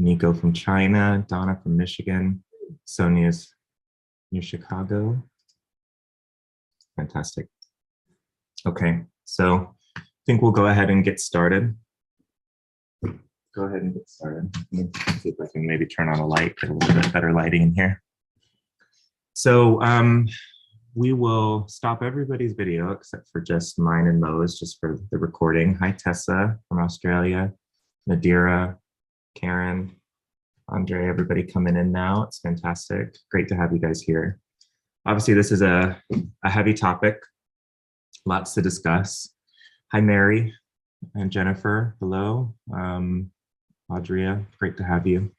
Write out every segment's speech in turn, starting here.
Nico from China, Donna from Michigan, Sonia's New Chicago. Fantastic. Okay, so I think we'll go ahead and get started. Go ahead and get started. Let me see if I can maybe turn on a light, get a little bit better lighting in here. So we will stop everybody's video except for just mine and Mo's, just for the recording. Hi, Tessa from Australia, Nadira, Karen, Andre, everybody coming in now. It's fantastic. Great to have you guys here. Obviously, this is a heavy topic, lots to discuss. Hi, Mary and Jennifer. Hello. Audria, great to have you.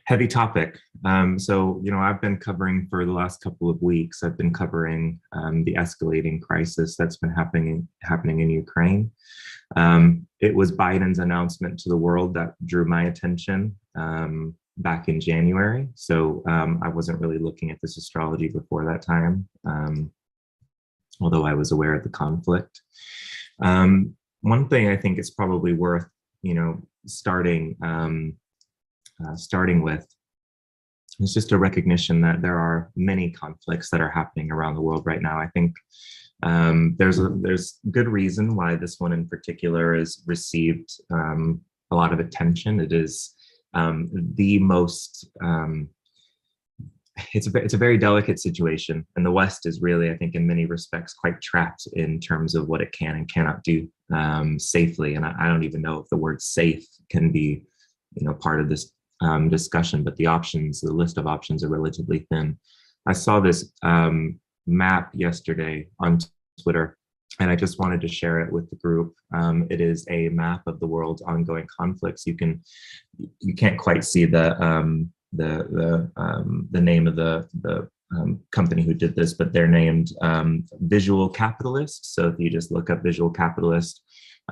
Heavy topic. So, I've been covering for the last couple of weeks, I've been covering the escalating crisis that's been happening in Ukraine. It was Biden's announcement to the world that drew my attention back in January. So I wasn't really looking at this astrology before that time, although I was aware of the conflict. One thing I think is probably worth, starting with is just a recognition that there are many conflicts that are happening around the world right now. I think there's good reason why this one in particular has received a lot of attention. It is the most it's a very delicate situation, and the West is really, I think, in many respects, quite trapped in terms of what it can and cannot do safely. And I don't even know if the word "safe" can be, part of this discussion. But the list of options are relatively thin. I saw this map yesterday on Twitter, and I just wanted to share it with the group. It is a map of the world's ongoing conflicts. You can't quite see the name of the company who did this, but they're named Visual Capitalist. So if you just look up Visual Capitalist,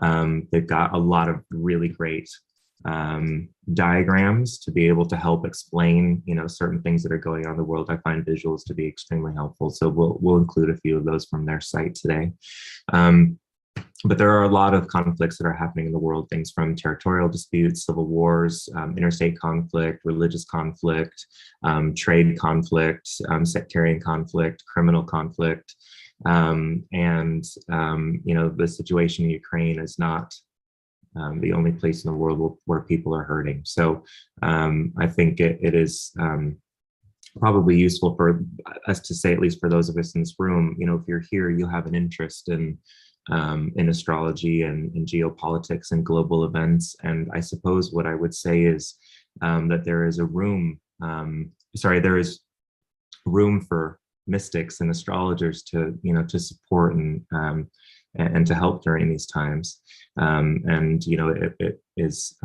they've got a lot of really great diagrams to be able to help explain, certain things that are going on in the world. I find visuals to be extremely helpful. So we'll include a few of those from their site today. But there are a lot of conflicts that are happening in the world, things from territorial disputes, civil wars, interstate conflict, religious conflict, trade conflict, sectarian conflict, criminal conflict. The situation in Ukraine is not the only place in the world where people are hurting. So I think it is probably useful for us to say, at least for those of us in this room, if you're here, you have an interest in astrology and in geopolitics and global events. And I suppose what I would say is that there is room for mystics and astrologers to support and to help during these times. It is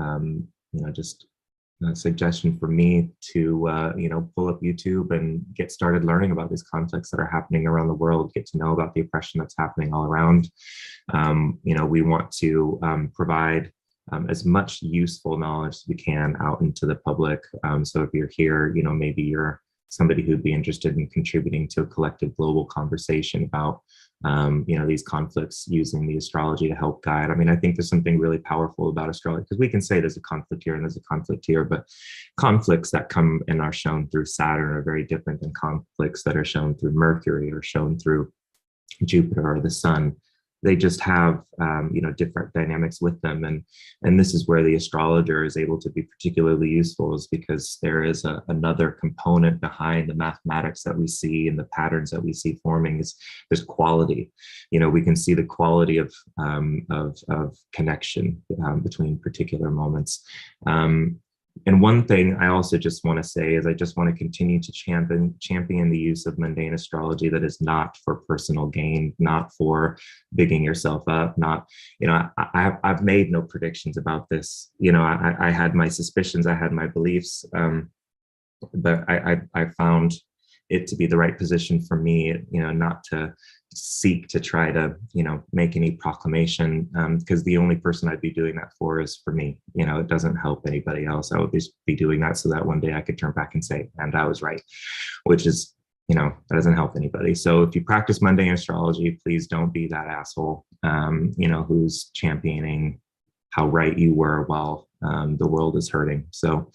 just a suggestion for me to pull up YouTube and get started learning about these conflicts that are happening around the world, get to know about the oppression that's happening all around. We want to provide as much useful knowledge as we can out into the public. So if you're here, maybe you're somebody who'd be interested in contributing to a collective global conversation about these conflicts using the astrology to help guide. I mean, I think there's something really powerful about astrology, because we can say there's a conflict here and there's a conflict here, but conflicts that come and are shown through Saturn are very different than conflicts that are shown through Mercury or shown through Jupiter or the Sun. They just have different dynamics with them, and this is where the astrologer is able to be particularly useful, is because there is another component behind the mathematics that we see and the patterns that we see forming. There's quality. We can see the quality of connection between particular moments. And one thing I also just want to say is I just want to continue to champion the use of mundane astrology that is not for personal gain, not for bigging yourself up, not, I've made no predictions about this. I had my suspicions, I had my beliefs, but I found it to be the right position for me, not to seek to try to, make any proclamation, because the only person I'd be doing that for is for me. It doesn't help anybody else. I would just be doing that so that one day I could turn back and say, and I was right, which is, that doesn't help anybody. So if you practice mundane astrology, please don't be that asshole, who's championing how right you were while the world is hurting. So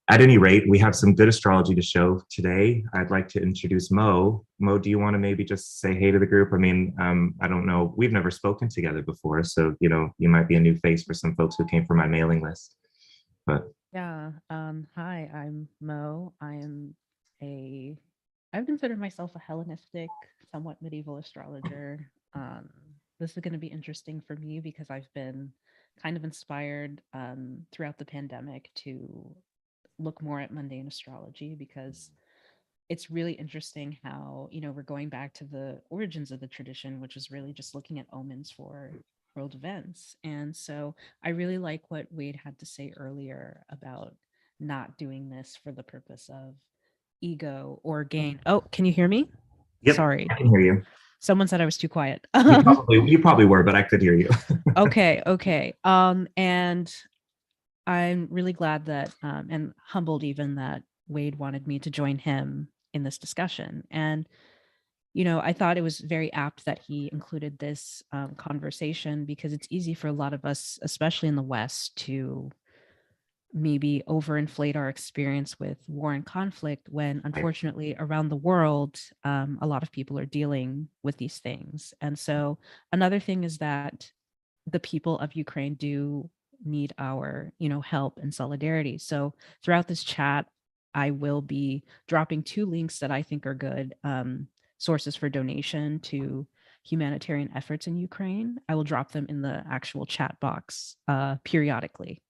at any rate, we have some good astrology to show today. I'd like to introduce Mo. Mo, do you want to maybe just say hey to the group? I mean, I don't know. We've never spoken together before, so you might be a new face for some folks who came from my mailing list. But Yeah. Hi, I'm Mo. I've considered myself a Hellenistic, somewhat medieval astrologer. This is going to be interesting for me because I've been kind of inspired throughout the pandemic to look more at mundane astrology because it's really interesting how, we're going back to the origins of the tradition, which is really just looking at omens for world events. And so I really like what Wade had to say earlier about not doing this for the purpose of ego or gain. Oh, can you hear me? yep, Sorry. I can hear you. Someone said I was too quiet. You probably were, but I could hear you. Okay, okay. And I'm really glad that and humbled even that Wade wanted me to join him in this discussion. And I thought it was very apt that he included this conversation because it's easy for a lot of us, especially in the West, to maybe overinflate our experience with war and conflict when unfortunately around the world a lot of people are dealing with these things. And so another thing is that the people of Ukraine do need our help and solidarity. So throughout this chat I will be dropping two links that I think are good sources for donation to humanitarian efforts in Ukraine. I will drop them in the actual chat box periodically.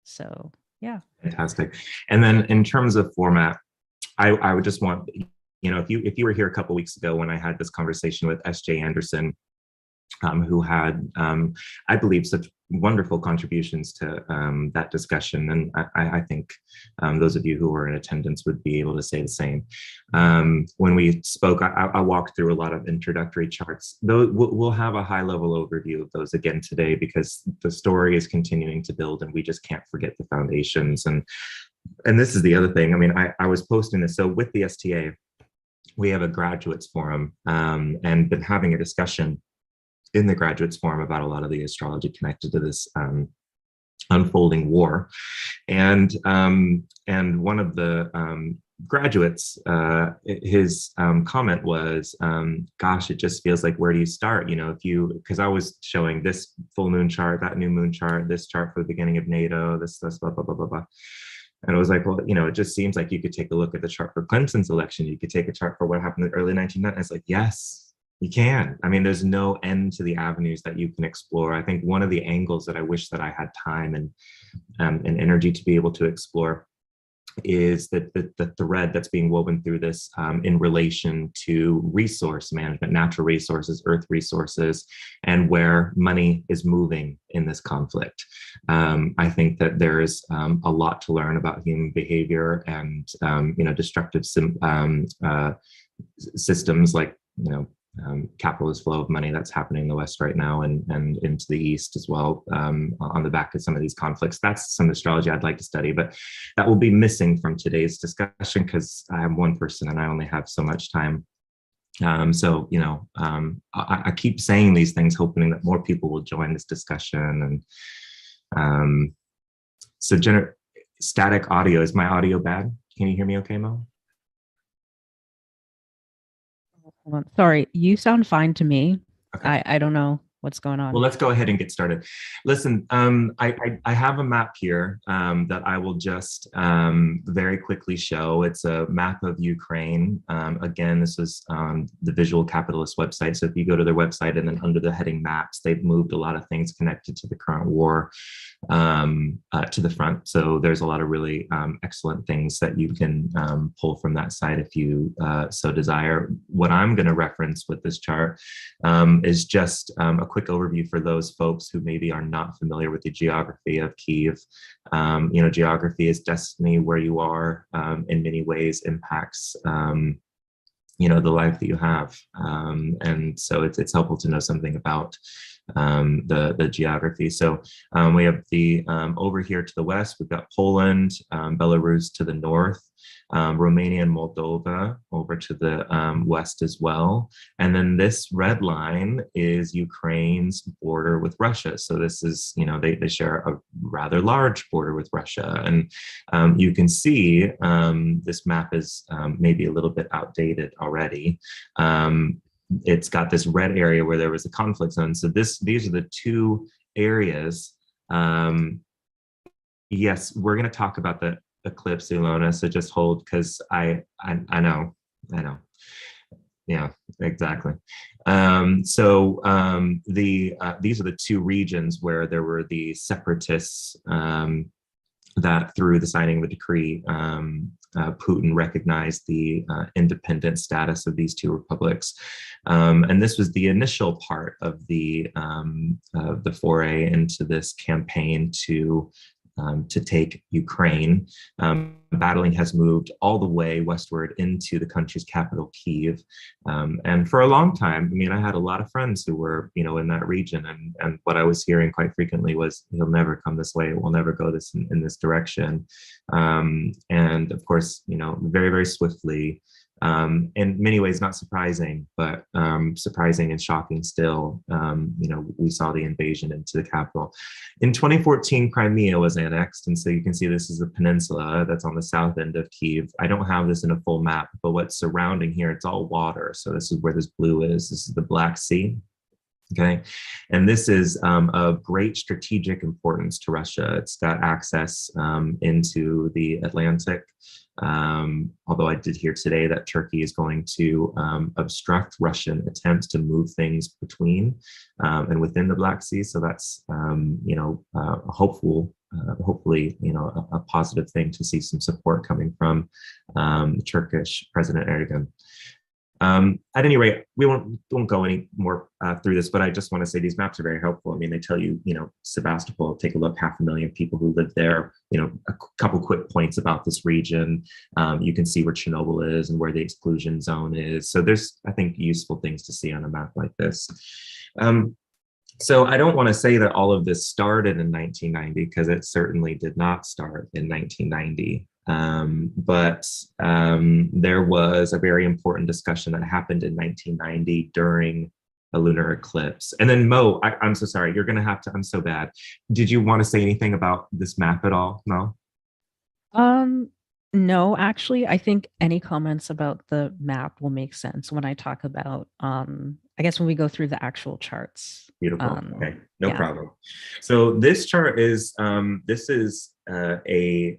So, yeah. Fantastic. And then in terms of format, I would just want, if you were here a couple weeks ago when I had this conversation with S.J. Anderson, who had, I believe, such wonderful contributions to that discussion. And I think those of you who were in attendance would be able to say the same. When we spoke, I walked through a lot of introductory charts. Though we'll have a high-level overview of those again today because the story is continuing to build, and we just can't forget the foundations. And this is the other thing. I mean, I was posting this. So with the STA, we have a graduates forum and been having a discussion in the graduates forum about a lot of the astrology connected to this unfolding war. And one of the graduates, his comment was, gosh, it just feels like, where do you start? Because I was showing this full moon chart, that new moon chart, this chart for the beginning of NATO, this, blah, blah, blah, blah, blah. And I was like, well, it just seems like you could take a look at the chart for Clinton's election. You could take a chart for what happened in the early 1990s. It's like, yes, you can. I mean, there's no end to the avenues that you can explore. I think one of the angles that I wish that I had time and energy to be able to explore is that the thread that's being woven through this in relation to resource management, natural resources, earth resources, and where money is moving in this conflict. I think that there is a lot to learn about human behavior and destructive systems like capitalist flow of money that's happening in the West right now and into the East as well, on the back of some of these conflicts. That's some astrology I'd like to study, but that will be missing from today's discussion because I am one person and I only have so much time. I keep saying these things, hoping that more people will join this discussion. And static audio, is my audio bad? Can you hear me okay, Mo? Hold on. Sorry, you sound fine to me. Okay. I don't know what's going Well, on. let's go ahead and get started. Listen, I have a map here that I will just very quickly show. It's a map of Ukraine. Again, this is the Visual Capitalist website. So if you go to their website and then under the heading maps, they've moved a lot of things connected to the current war to the front. So there's a lot of really excellent things that you can pull from that site if you so desire. What I'm going to reference with this chart is just a quick overview for those folks who maybe are not familiar with the geography of Kyiv. Geography is destiny. Where you are in many ways impacts the life that you have, and so it's helpful to know something about the geography. So we have the over here to the west, we've got Poland, Belarus to the north, Romania and Moldova over to the west as well. And then this red line is Ukraine's border with Russia. So this is, you know, they share a rather large border with Russia. And you can see this map is maybe a little bit outdated already. It's got this red area where there was a conflict zone. So these are the two areas. Yes, we're going to talk about the eclipse, Ilona. So just hold, because I know. Yeah, exactly. These are the two regions where there were the separatists that through the signing of a decree, Putin recognized the independent status of these two republics. And this was the initial part of the foray into this campaign to take Ukraine. Battling has moved all the way westward into the country's capital, Kyiv. And for a long time, I mean, I had a lot of friends who were, you know, in that region. And what I was hearing quite frequently was, he'll never come this way. It will never go in this direction. And of course, you know, very, very swiftly, in many ways not surprising, but surprising and shocking still, you know, we saw the invasion into the capital. In 2014, Crimea was annexed, and so you can see this is a peninsula that's on the south end of Kyiv. I don't have this in a full map, but what's surrounding here, it's all water. So this is where this blue is. This is the Black Sea. Okay, and this is of great strategic importance to Russia. It's got access into the Atlantic. Although I did hear today that Turkey is going to obstruct Russian attempts to move things between and within the Black Sea. So that's, you know, hopefully, you know, a positive thing to see some support coming from Turkish President Erdogan. At any rate, we won't go any more through this, but I just want to say these maps are very helpful. I mean, they tell you, you know, Sebastopol, take a look, 500,000 people who live there, you know, a couple quick points about this region. You can see where Chernobyl is and where the exclusion zone is. So there's, I think, useful things to see on a map like this. So I don't want to say that all of this started in 1990, because it certainly did not start in 1990. But there was a very important discussion that happened in 1990 during a lunar eclipse. And then Mo, I'm so sorry, you're going to have to, I'm so bad. Did you want to say anything about this map at all, Mo? No, actually, I think any comments about the map will make sense when I talk about, I guess when we go through the actual charts. Beautiful. Okay, no problem. So this chart is this is a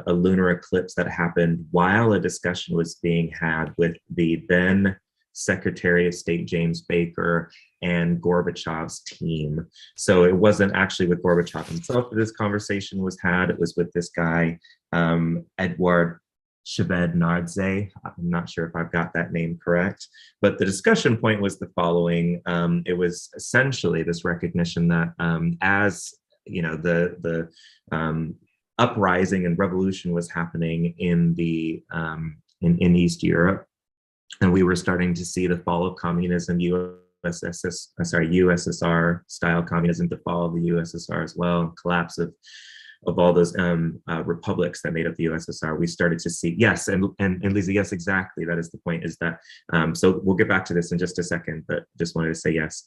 lunar eclipse that happened while a discussion was being had with the then Secretary of State James Baker and Gorbachev's team. So it wasn't actually with Gorbachev himself that this conversation was had. It was with this guy, Eduard Shevardnadze. I'm not sure if I've got that name correct, but the discussion point was the following. It was essentially this recognition that as you know, the uprising and revolution was happening in the in East Europe, and we were starting to see the fall of communism, USSR style communism, the fall of the USSR as well, collapse of all those republics that made up the USSR. We started to see, yes, and Lisa, yes, exactly. That is the point, is that, so we'll get back to this in just a second, but just wanted to say yes.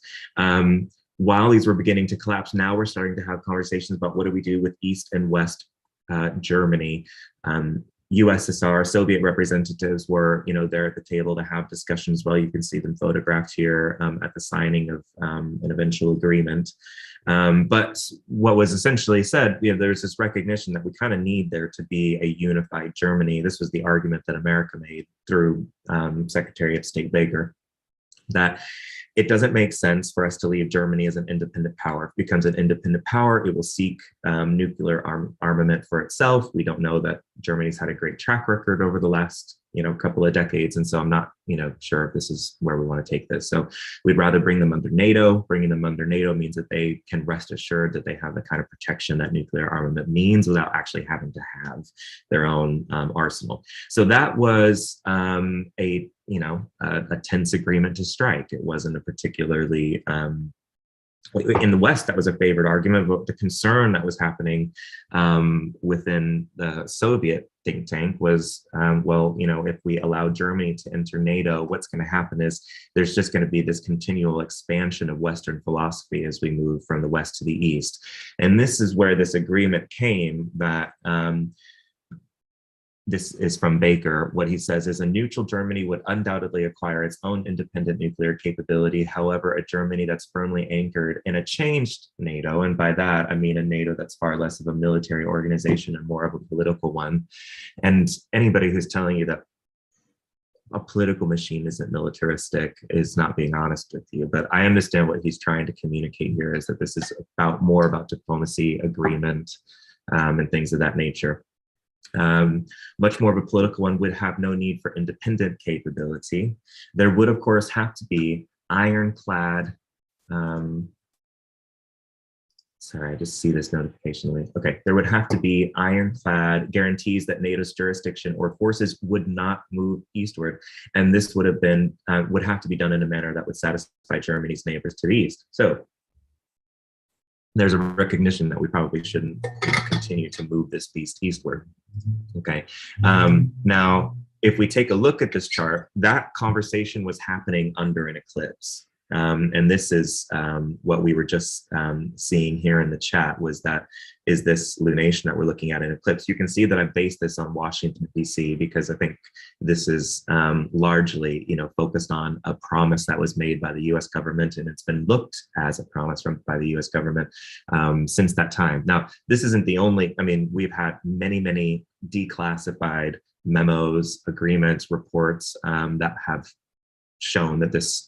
While these were beginning to collapse, now we're starting to have conversations about what do we do with East and West Germany. USSR, Soviet representatives were, you know, there at the table to have discussions. Well, you can see them photographed here at the signing of an eventual agreement. But what was essentially said, you know, there's this recognition that we kind of need there to be a unified Germany. This was the argument that America made through Secretary of State Baker, that it doesn't make sense for us to leave Germany as an independent power. If it becomes an independent power, it will seek nuclear armament for itself. We don't know that Germany's had a great track record over the last, you know, couple of decades. And so I'm not, you know, sure if this is where we want to take this. So we'd rather bring them under NATO. Bringing them under NATO means that they can rest assured that they have the kind of protection that nuclear armament means without actually having to have their own arsenal. So that was a tense agreement to strike. It wasn't a particularly in the West, that was a favorite argument, but the concern that was happening within the Soviet think tank was, well, you know, if we allow Germany to enter NATO, what's going to happen is there's just going to be this continual expansion of Western philosophy as we move from the West to the East. And this is where this agreement came that this is from Baker. What he says is a neutral Germany would undoubtedly acquire its own independent nuclear capability. However, a Germany that's firmly anchored in a changed NATO, and by that I mean a NATO that's far less of a military organization and more of a political one. And anybody who's telling you that a political machine isn't militaristic is not being honest with you. But I understand what he's trying to communicate here is that this is about more about diplomacy, agreement, and things of that nature. Much more of a political one would have no need for independent capability. There would, of course, have to be ironclad. Sorry, I just see this notification. Okay, there would have to be ironclad guarantees that NATO's jurisdiction or forces would not move eastward, and this would have been would have to be done in a manner that would satisfy Germany's neighbors to the east. So there's a recognition that we probably shouldn't continue to move this beast eastward. Okay. Now, if we take a look at this chart, that conversation was happening under an eclipse. And this is what we were just seeing here in the chat was that is this lunation that we're looking at in eclipse. You can see that I've based this on Washington, D.C. because I think this is largely, you know, focused on a promise that was made by the U.S. government, and it's been looked as a promise by the U.S. government since that time. Now, this isn't the only, I mean, we've had many declassified memos, agreements, reports that have shown that this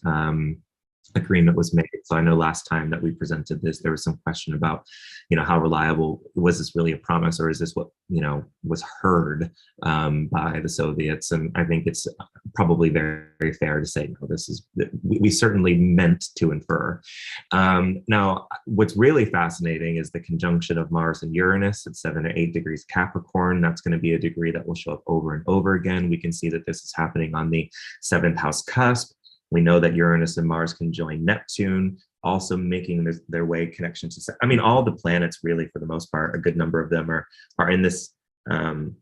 agreement was made. So I know last time that we presented this, there was some question about, you know, how reliable was this really a promise, or is this what, you know, was heard by the Soviets? And I think it's probably very, very fair to say, no, this is, we certainly meant to infer. Now, what's really fascinating is the conjunction of Mars and Uranus at 7 or 8 degrees Capricorn. That's going to be a degree that will show up over and over again. We can see that this is happening on the 7th house cusp. We know that Uranus and Mars can join Neptune, also making their way connection to, I mean, all the planets really, for the most part, a good number of them are in this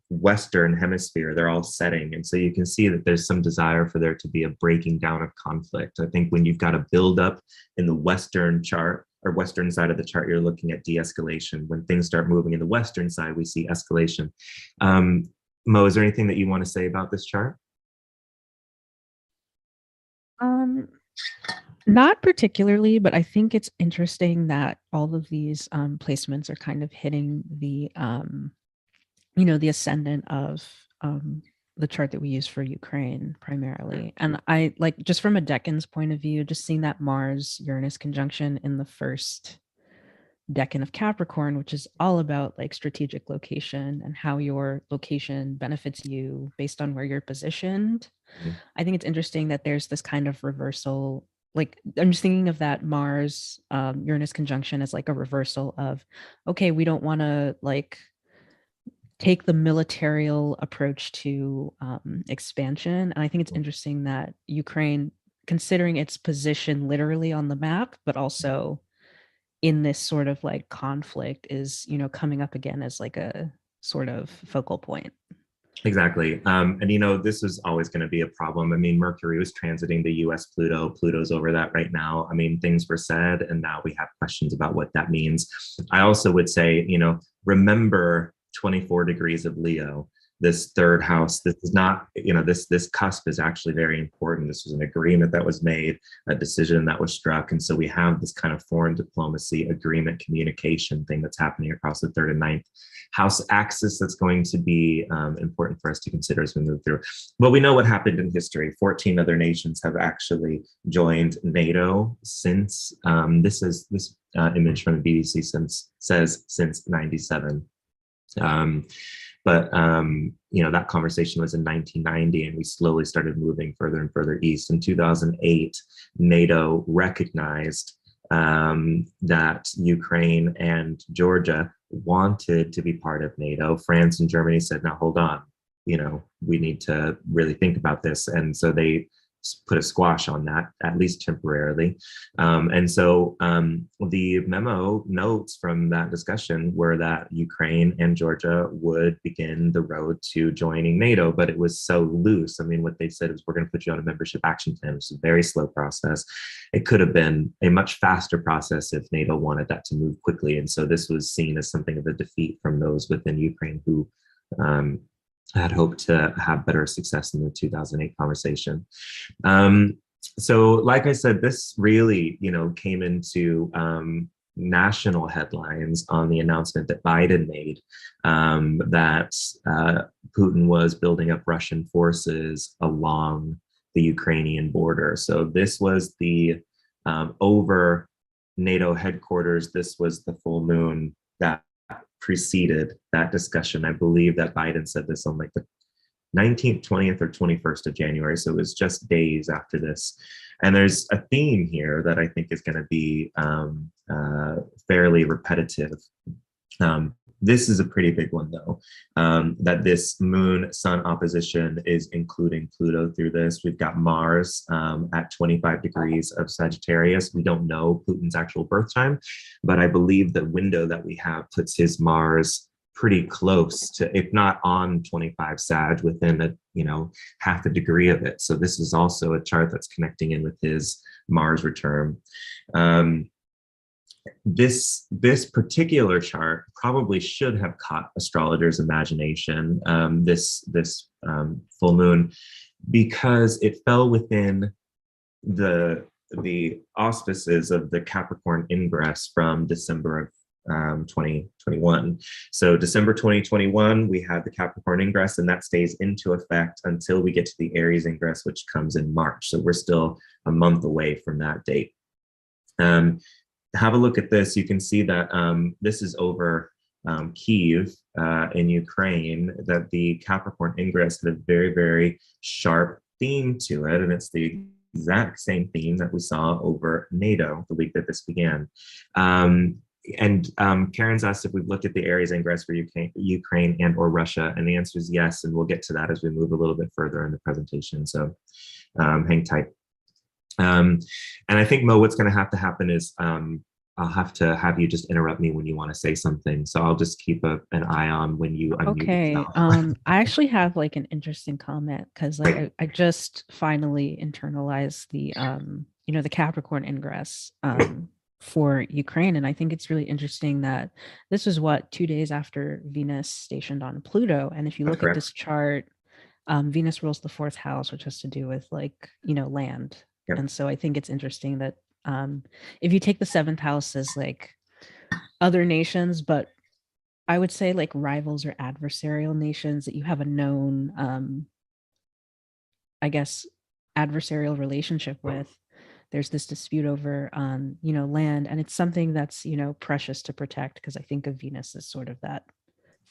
Western hemisphere. They're all setting. And so you can see that there's some desire for there to be a breaking down of conflict. I think when you've got a buildup in the Western chart or Western side of the chart, you're looking at de-escalation. When things start moving in the Western side, we see escalation. Mo, is there anything that you want to say about this chart? Not particularly, but I think it's interesting that all of these placements are kind of hitting the, you know, the ascendant of the chart that we use for Ukraine primarily. And I like, just from a Decans point of view, just seeing that Mars-Uranus conjunction in the first decan of Capricorn, which is all about like strategic location and how your location benefits you based on where you're positioned. Mm-hmm. I think it's interesting that there's this kind of reversal. Like, I'm just thinking of that Mars Uranus conjunction as like a reversal of, okay, we don't want to like take the military approach to expansion. And I think it's interesting that Ukraine, considering its position literally on the map, but also in this sort of like conflict, is, you know, coming up again as like a sort of focal point. Exactly. And, you know, this is always going to be a problem. I mean, Mercury was transiting the US Pluto. Pluto's over that right now. I mean, things were said, and now we have questions about what that means. I also would say, you know, remember 24 degrees of Leo, this third house. This is not, you know, this cusp is actually very important. This was an agreement that was made, a decision that was struck. And so we have this kind of foreign diplomacy, agreement, communication thing that's happening across the 3rd and 9th house axis that's going to be important for us to consider as we move through. But we know what happened in history. 14 other nations have actually joined NATO since, this image from the BBC says since 97. But you know, that conversation was in 1990, and we slowly started moving further and further east. In 2008, NATO recognized that Ukraine and Georgia wanted to be part of NATO. France and Germany said, now hold on, you know, we need to really think about this. And so they put a squash on that, at least temporarily. And so the memo notes from that discussion were that Ukraine and Georgia would begin the road to joining NATO, but it was so loose. I mean, what they said was, we're going to put you on a membership action plan, which is a very slow process. It could have been a much faster process if NATO wanted that to move quickly. And so this was seen as something of a defeat from those within Ukraine who had hoped to have better success in the 2008 conversation. So like I said, this really, came into national headlines on the announcement that Biden made that Putin was building up Russian forces along the Ukrainian border. So this was the over NATO headquarters. This was the full moon that preceded that discussion. I believe that Biden said this on like the 19th, 20th, or 21st of January. So it was just days after this. And there's a theme here that I think is going to be fairly repetitive. This is a pretty big one, though, that this moon-sun opposition is including Pluto through this. We've got Mars at 25 degrees of Sagittarius. We don't know Putin's actual birth time, but I believe the window that we have puts his Mars pretty close to, if not on 25 Sag, within half a degree of it. So this is also a chart that's connecting in with his Mars return. This particular chart probably should have caught astrologers' imagination, this full moon, because it fell within the auspices of the Capricorn ingress from December of 2021. So December 2021, we had the Capricorn ingress, and that stays into effect until we get to the Aries ingress, which comes in March. So we're still a month away from that date. Have a look at this. You can see that this is over Kyiv in Ukraine, that the Capricorn ingress had a very, very sharp theme to it. And it's the exact same theme that we saw over NATO the week that this began. And Karen's asked if we've looked at the Aries ingress for Ukraine and or Russia, and the answer is yes, and we'll get to that as we move a little bit further in the presentation, so hang tight. And I think, Mo, what's going to happen is I'll have to have you just interrupt me when you want to say something, so I'll just keep an eye on when you unmute yourself. I actually have like an interesting comment, because like I just finally internalized the the Capricorn ingress for Ukraine. And I think it's really interesting that this was 2 days after Venus stationed on Pluto. And if you look at this chart, Venus rules the 4th house, which has to do with land. Yep. And so I think it's interesting that if you take the 7th house as like other nations, but I would say like rivals or adversarial nations that you have a known, adversarial relationship with, there's this dispute over land, and it's something that's precious to protect, because I think of Venus as sort of that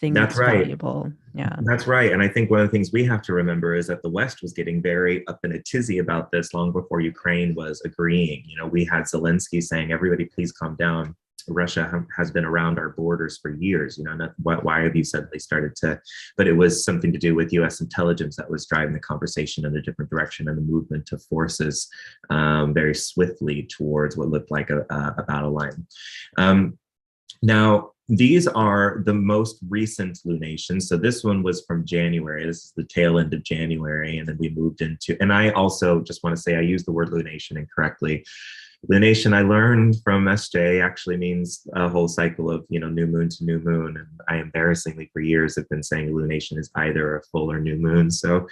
thing that's valuable. Yeah, that's right. And I think one of the things we have to remember is that the West was getting very up in a tizzy about this long before Ukraine was agreeing. We had Zelensky saying, everybody please calm down. Russia has been around our borders for years. Why have you suddenly started to? But it was something to do with U.S. intelligence that was driving the conversation in a different direction, and the movement of forces very swiftly towards what looked like a battle line. Now, these are the most recent lunations. So this one was from January. This is the tail end of January, and then we moved into. And I also just want to say I used the word lunation incorrectly. Lunation, I learned from SJ, actually means a whole cycle of, new moon to new moon. And I embarrassingly for years have been saying lunation is either a full or new moon. So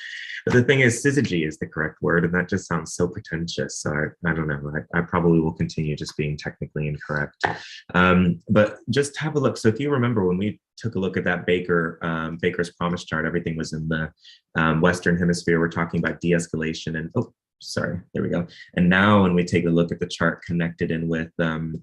but the thing is, syzygy is the correct word, and that just sounds so pretentious. So I don't know. I probably will continue just being technically incorrect. But just have a look. So if you remember when we took a look at that Baker's Promise chart, everything was in the Western Hemisphere. We're talking about de-escalation and there we go. And now when we take a look at the chart connected in with the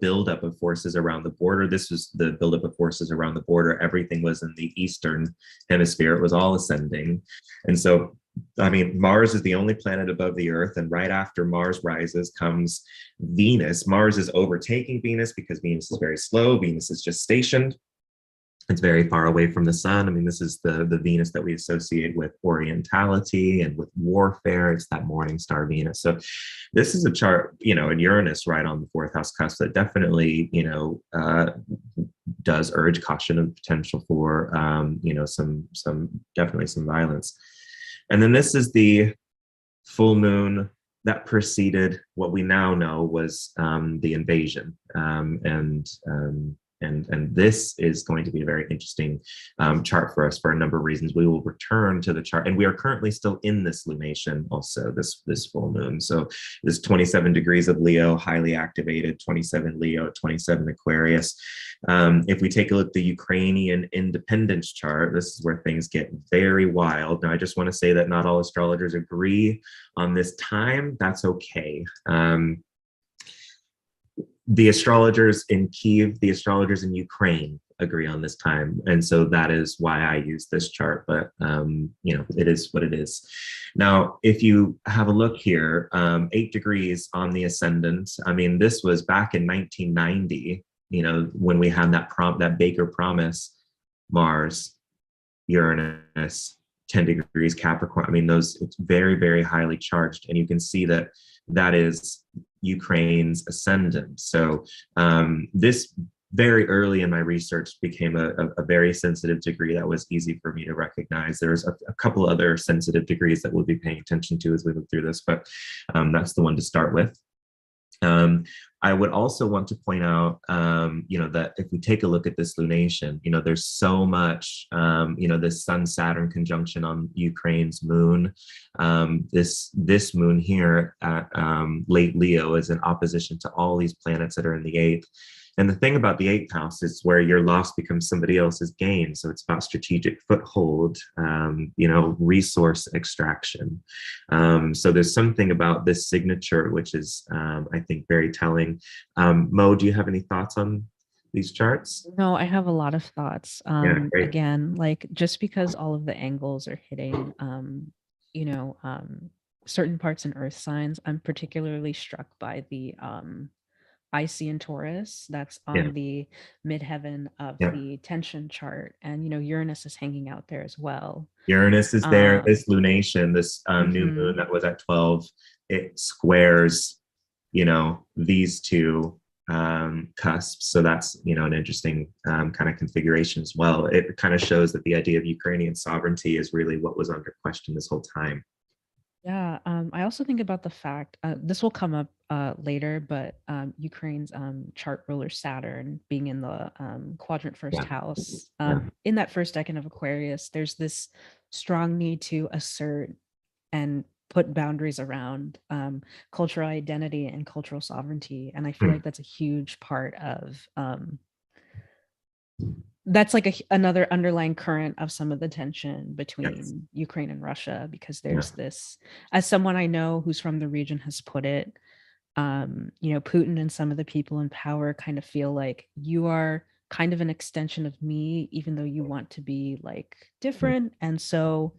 buildup of forces around the border, this was the buildup of forces around the border. Everything was in the Eastern Hemisphere. It was all ascending. And so, Mars is the only planet above the Earth, and right after Mars rises comes Venus. Mars is overtaking Venus because Venus is very slow. Venus is just stationed. It's very far away from the sun. I mean, this is the Venus that we associate with orientality and with warfare. It's that morning star Venus. So this is a chart, in Uranus right on the fourth house cusp that definitely, does urge caution and potential for, some definitely some violence. And then this is the full moon that preceded what we now know was the invasion. And this is going to be a very interesting chart for us for a number of reasons. We will return to the chart, and we are currently still in this lunation also, this full moon. So this 27 degrees of Leo, highly activated, 27 Leo, 27 Aquarius. If we take a look at the Ukrainian independence chart, this is where things get very wild. Now, I just want to say that not all astrologers agree on this time. That's okay. The astrologers in Kiev, the astrologers in Ukraine agree on this time. And so that is why I use this chart, but it is what it is. Now, if you have a look here, 8 degrees on the ascendant. I mean, this was back in 1990, when we had that Baker Promise, Mars, Uranus, 10 degrees Capricorn. I mean, it's very, very highly charged. And you can see that is Ukraine's ascendant. So this very early in my research became a very sensitive degree that was easy for me to recognize. There's a couple other sensitive degrees that we'll be paying attention to as we look through this, but that's the one to start with. I would also want to point out, that if we take a look at this lunation, there's so much, this Sun-Saturn conjunction on Ukraine's moon. This moon here at late Leo is in opposition to all these planets that are in the eighth. And the thing about the eighth house is where your loss becomes somebody else's gain. So it's about strategic foothold, resource extraction. So there's something about this signature, which is, I think, very telling. Mo, do you have any thoughts on these charts? No, I have a lot of thoughts. Great. Again, like just because all of the angles are hitting, certain parts in earth signs, I'm particularly struck by the I see in Taurus, that's on the midheaven of the tension chart. And, Uranus is hanging out there as well. Uranus is there. This lunation, this new moon that was at 12, it squares, these two cusps. So that's, an interesting kind of configuration as well. It kind of shows that the idea of Ukrainian sovereignty is really what was under question this whole time. Yeah, I also think about the fact, this will come up later, but Ukraine's chart ruler Saturn being in the quadrant first house. In that first decan of Aquarius, there's this strong need to assert and put boundaries around cultural identity and cultural sovereignty. And I feel like that's a huge part of that's like another underlying current of some of the tension between Ukraine and Russia, because there's this, as someone I know who's from the region has put it, Putin and some of the people in power kind of feel like you are kind of an extension of me, even though you want to be like different. And so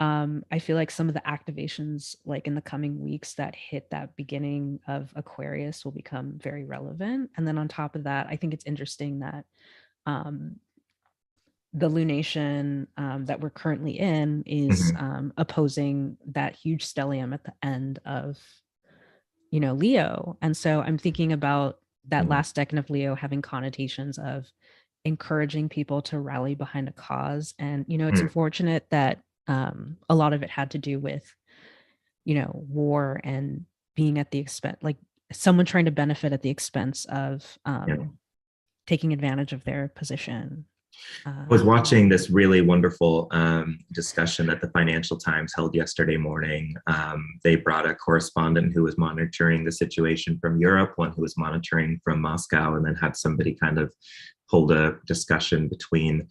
I feel like some of the activations like in the coming weeks that hit that beginning of Aquarius will become very relevant. And then on top of that, I think it's interesting that the lunation that we're currently in is opposing that huge stellium at the end of, Leo. And so I'm thinking about that last decan of Leo having connotations of encouraging people to rally behind a cause. And, it's unfortunate that a lot of it had to do with, war and being at the expense, like someone trying to benefit at the expense of taking advantage of their position. I was watching this really wonderful discussion that the Financial Times held yesterday morning. They brought a correspondent who was monitoring the situation from Europe, one who was monitoring from Moscow, and then had somebody kind of hold a discussion between.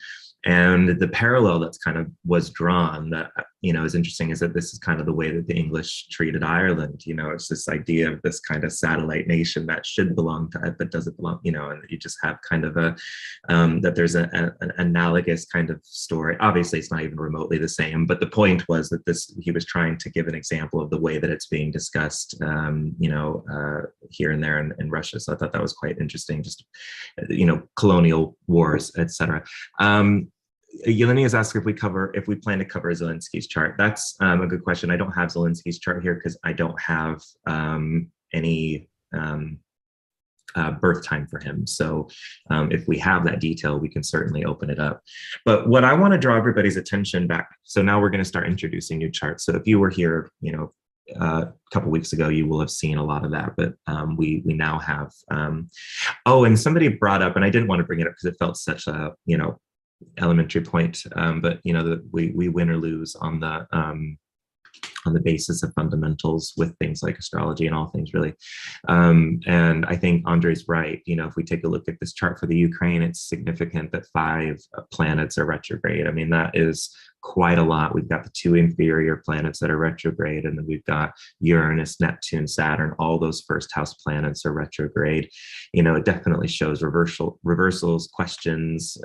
And the parallel that's kind of was drawn that is interesting is that this is kind of the way that the English treated Ireland. It's this idea of this kind of satellite nation that should belong to it, but doesn't belong, and you just have kind of that there's an analogous kind of story. Obviously, it's not even remotely the same, but the point was that he was trying to give an example of the way that it's being discussed, here and there in Russia. So I thought that was quite interesting, just, colonial wars, etc. Yelena has asked if we plan to cover Zelensky's chart. That's a good question. I don't have Zelensky's chart here because I don't have any birth time for him. So if we have that detail, we can certainly open it up. But what I want to draw everybody's attention back. So now we're going to start introducing new charts. So if you were here, a couple weeks ago, you will have seen a lot of that, but we now have, and somebody brought up, and I didn't want to bring it up because it felt such a, elementary point, but we win or lose on the basis of fundamentals with things like astrology and all things really. And I think Andre's right. If we take a look at this chart for the Ukraine, it's significant that 5 planets are retrograde. I mean, that is quite a lot. We've got the 2 inferior planets that are retrograde, and then we've got Uranus, Neptune, Saturn. All those first house planets are retrograde. It definitely shows reversals, questions,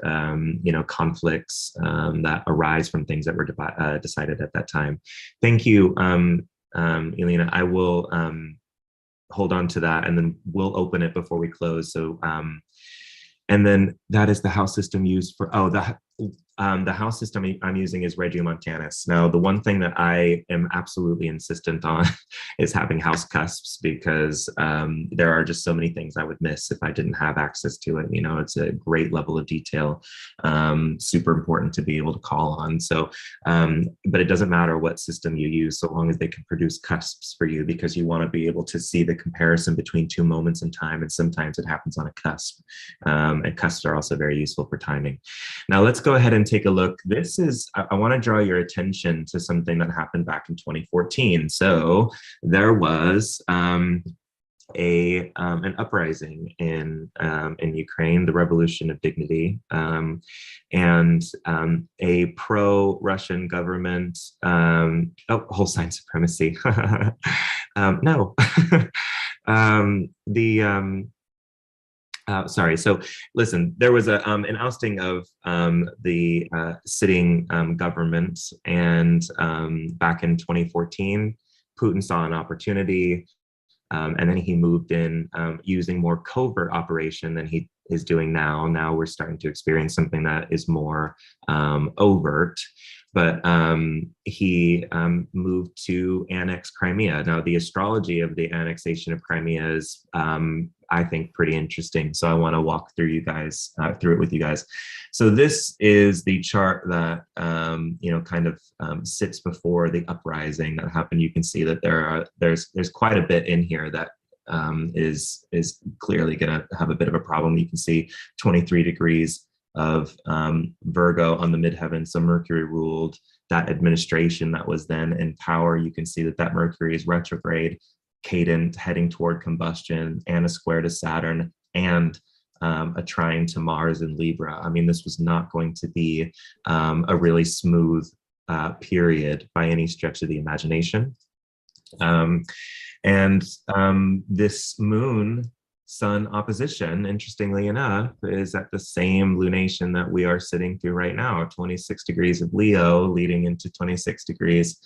conflicts that arise from things that were decided at that time. Thank you, Elena. I will hold on to that, and then we'll open it before we close. So, and then that is the house system used for, the house system I'm using is Regiomontanus. Now, the one thing that I am absolutely insistent on is having house cusps, because there are just so many things I would miss if I didn't have access to it. It's a great level of detail, super important to be able to call on. So, but it doesn't matter what system you use, so long as they can produce cusps for you, because you want to be able to see the comparison between 2 moments in time, and sometimes it happens on a cusp. And cusps are also very useful for timing. Now, let's go ahead and take a look. This is, I want to draw your attention to something that happened back in 2014. So there was an uprising in Ukraine, the Revolution of Dignity, and a pro-Russian government. Whole sign supremacy. No. Sorry. So listen, there was an ousting of the sitting government, and back in 2014, Putin saw an opportunity, and then he moved in using more covert operation than he is doing now. Now we're starting to experience something that is more overt. But he moved to annex Crimea. Now, the astrology of the annexation of Crimea is, I think, pretty interesting. So I want to walk through it with you guys. So this is the chart that kind of sits before the uprising that happened. You can see that there's quite a bit in here that is clearly going to have a bit of a problem. You can see 23 degrees of Virgo on the midheaven. So Mercury ruled that administration that was then in power. You can see that Mercury is retrograde, cadent, heading toward combustion, and a square to Saturn, and a trine to Mars in Libra. I mean, this was not going to be a really smooth period by any stretch of the imagination. And this moon Sun opposition, interestingly enough, is at the same lunation that we are sitting through right now, 26 degrees of Leo leading into 26 degrees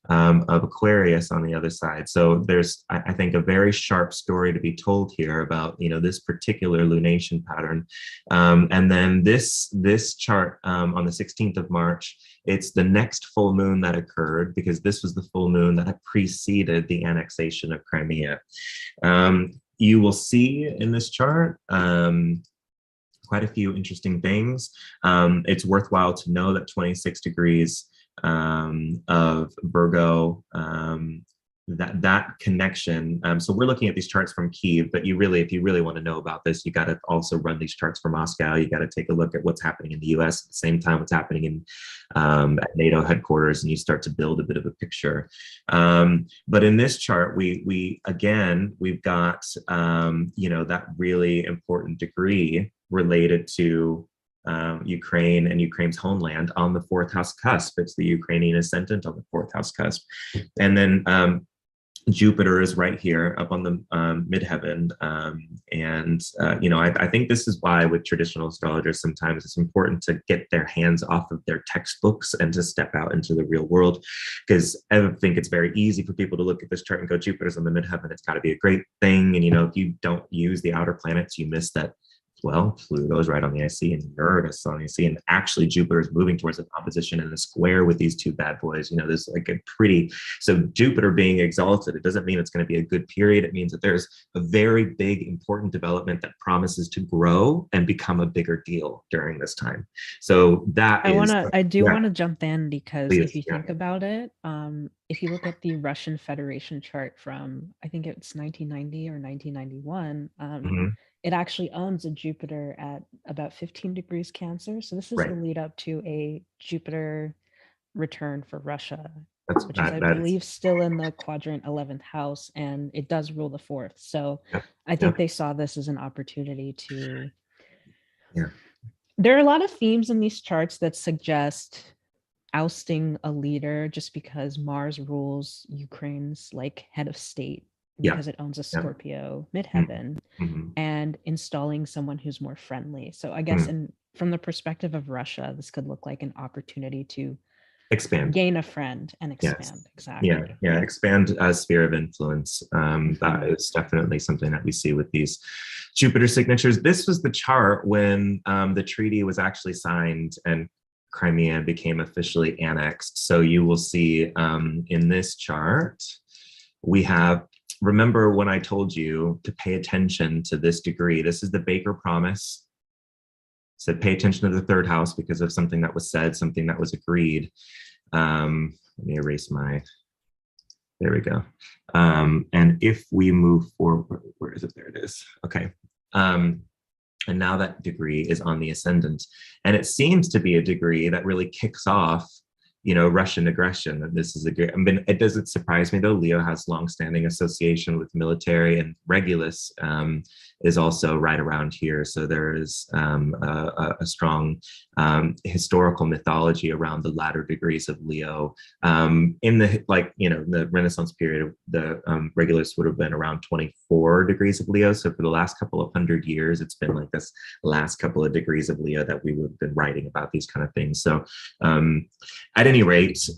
of Aquarius on the other side. So there's, I think, a very sharp story to be told here about, this particular lunation pattern. And then this chart on the 16th of March, it's the next full moon that occurred, because this was the full moon that had preceded the annexation of Crimea. You will see in this chart quite a few interesting things. It's worthwhile to know that 26 degrees of Virgo, that connection. So we're looking at these charts from Kyiv, but if you really want to know about this, you got to also run these charts for Moscow. You got to take a look at what's happening in the US at the same time, what's happening in at NATO headquarters, and you start to build a bit of a picture. But in this chart, we've got that really important degree related to Ukraine and Ukraine's homeland on the fourth house cusp. It's the Ukrainian ascendant on the fourth house cusp. And then Jupiter is right here up on the midheaven. I think this is why with traditional astrologers, sometimes it's important to get their hands off of their textbooks and to step out into the real world. Because I think it's very easy for people to look at this chart and go, Jupiter's on the midheaven, it's got to be a great thing. And, if you don't use the outer planets, you miss that. Well, Pluto's right on the IC and Uranus on the IC, and actually Jupiter is moving towards an opposition and a square with these two bad boys. There's like a pretty, so Jupiter being exalted, it doesn't mean it's going to be a good period. It means that there's a very big, important development that promises to grow and become a bigger deal during this time. So that I do want to jump in because please, if you think about it, if you look at the Russian Federation chart from, I think it's 1990 or 1991, it actually owns a Jupiter at about 15 degrees Cancer. So this is the lead up to a Jupiter return for Russia, which is, I believe, still in the quadrant 11th house, and it does rule the fourth. So I think they saw this as an opportunity to. There are a lot of themes in these charts that suggest ousting a leader just because Mars rules Ukraine's like head of state, because it owns a Scorpio midheaven, and installing someone who's more friendly. So I guess from the perspective of Russia, this could look like an opportunity to expand, gain a friend and expand. Exactly. Expand a sphere of influence. That is definitely something that we see with these Jupiter signatures. This was the chart when the treaty was actually signed and Crimea became officially annexed. So you will see in this chart, we have, remember when I told you to pay attention to this degree, this is the Baker Promise. Said pay attention to the third house because of something that was said, something that was agreed. Let me erase there we go. And if we move forward, where is it? There it is. Okay. And now that degree is on the ascendant. And it seems to be a degree that really kicks off Russian aggression. And this is it doesn't surprise me though. Leo has longstanding association with military, and Regulus is also right around here. So there is a strong historical mythology around the latter degrees of Leo. In the Renaissance period, the Regulus would have been around 24 degrees of Leo. So for the last couple of 100 years, it's been like this last couple of degrees of Leo that we would have been writing about these kind of things. So at any rate,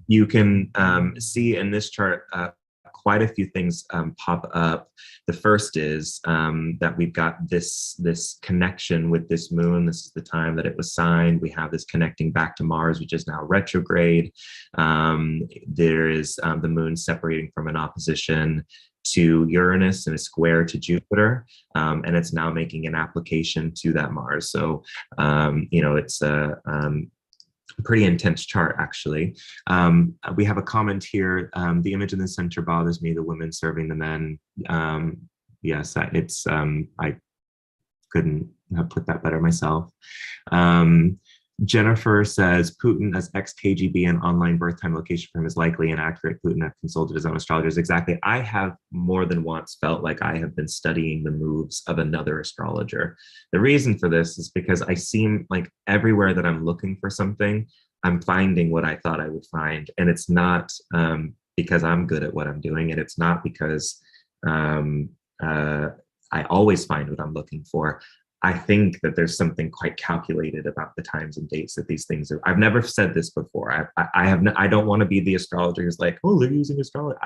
you can see in this chart quite a few things pop up. The first is that we've got this connection with this moon. This is the time that it was signed. We have this connecting back to Mars, which is now retrograde. There is the moon separating from an opposition to Uranus and a square to Jupiter, and it's now making an application to that Mars. So, it's a pretty intense chart, actually. We have a comment here. The image in the center bothers me, the women serving the men. Yes, I couldn't have put that better myself. Jennifer says, Putin as ex-KGB and online birth time location for him is likely inaccurate. Putin have consulted his own astrologers. Exactly. I have more than once felt like I have been studying the moves of another astrologer. The reason for this is because I seem like everywhere that I'm looking for something, I'm finding what I thought I would find. And it's not because I'm good at what I'm doing. And it's not because I always find what I'm looking for. I think that there's something quite calculated about the times and dates that these things are. I've never said this before. I don't want to be the astrologer who's like, oh, they're using astrology.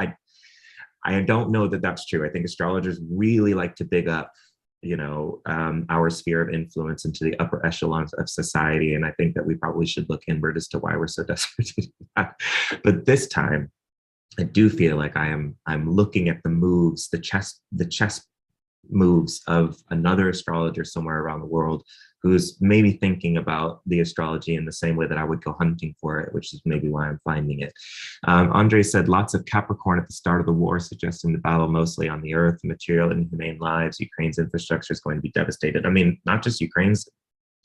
I don't know that that's true. I think astrologers really like to big up, our sphere of influence into the upper echelons of society. And I think that we probably should look inward as to why we're so desperate to do that. But this time, I do feel like I'm looking at the moves, the chess moves of another astrologer somewhere around the world who's maybe thinking about the astrology in the same way that I would go hunting for it, which is maybe why I'm finding it. Andre said, lots of Capricorn at the start of the war, suggesting the battle mostly on the earth, material and humane lives. Ukraine's infrastructure is going to be devastated. I mean, not just Ukraine's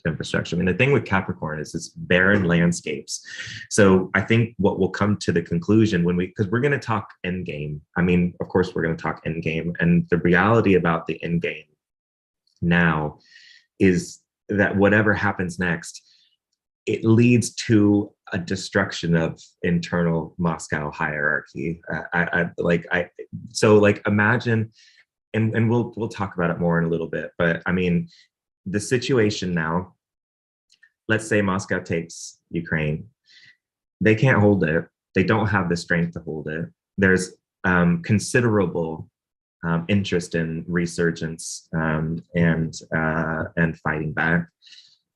infrastructure. I mean, the thing with Capricorn is it's barren landscapes. So I think what will come to the conclusion because we're going to talk endgame. I mean, of course, we're going to talk endgame. And the reality about the endgame now is that whatever happens next, it leads to a destruction of internal Moscow hierarchy. So like imagine, and we'll talk about it more in a little bit, but I mean, the situation now, let's say Moscow takes Ukraine, they can't hold it. They don't have the strength to hold it. There's considerable interest in resurgence and fighting back.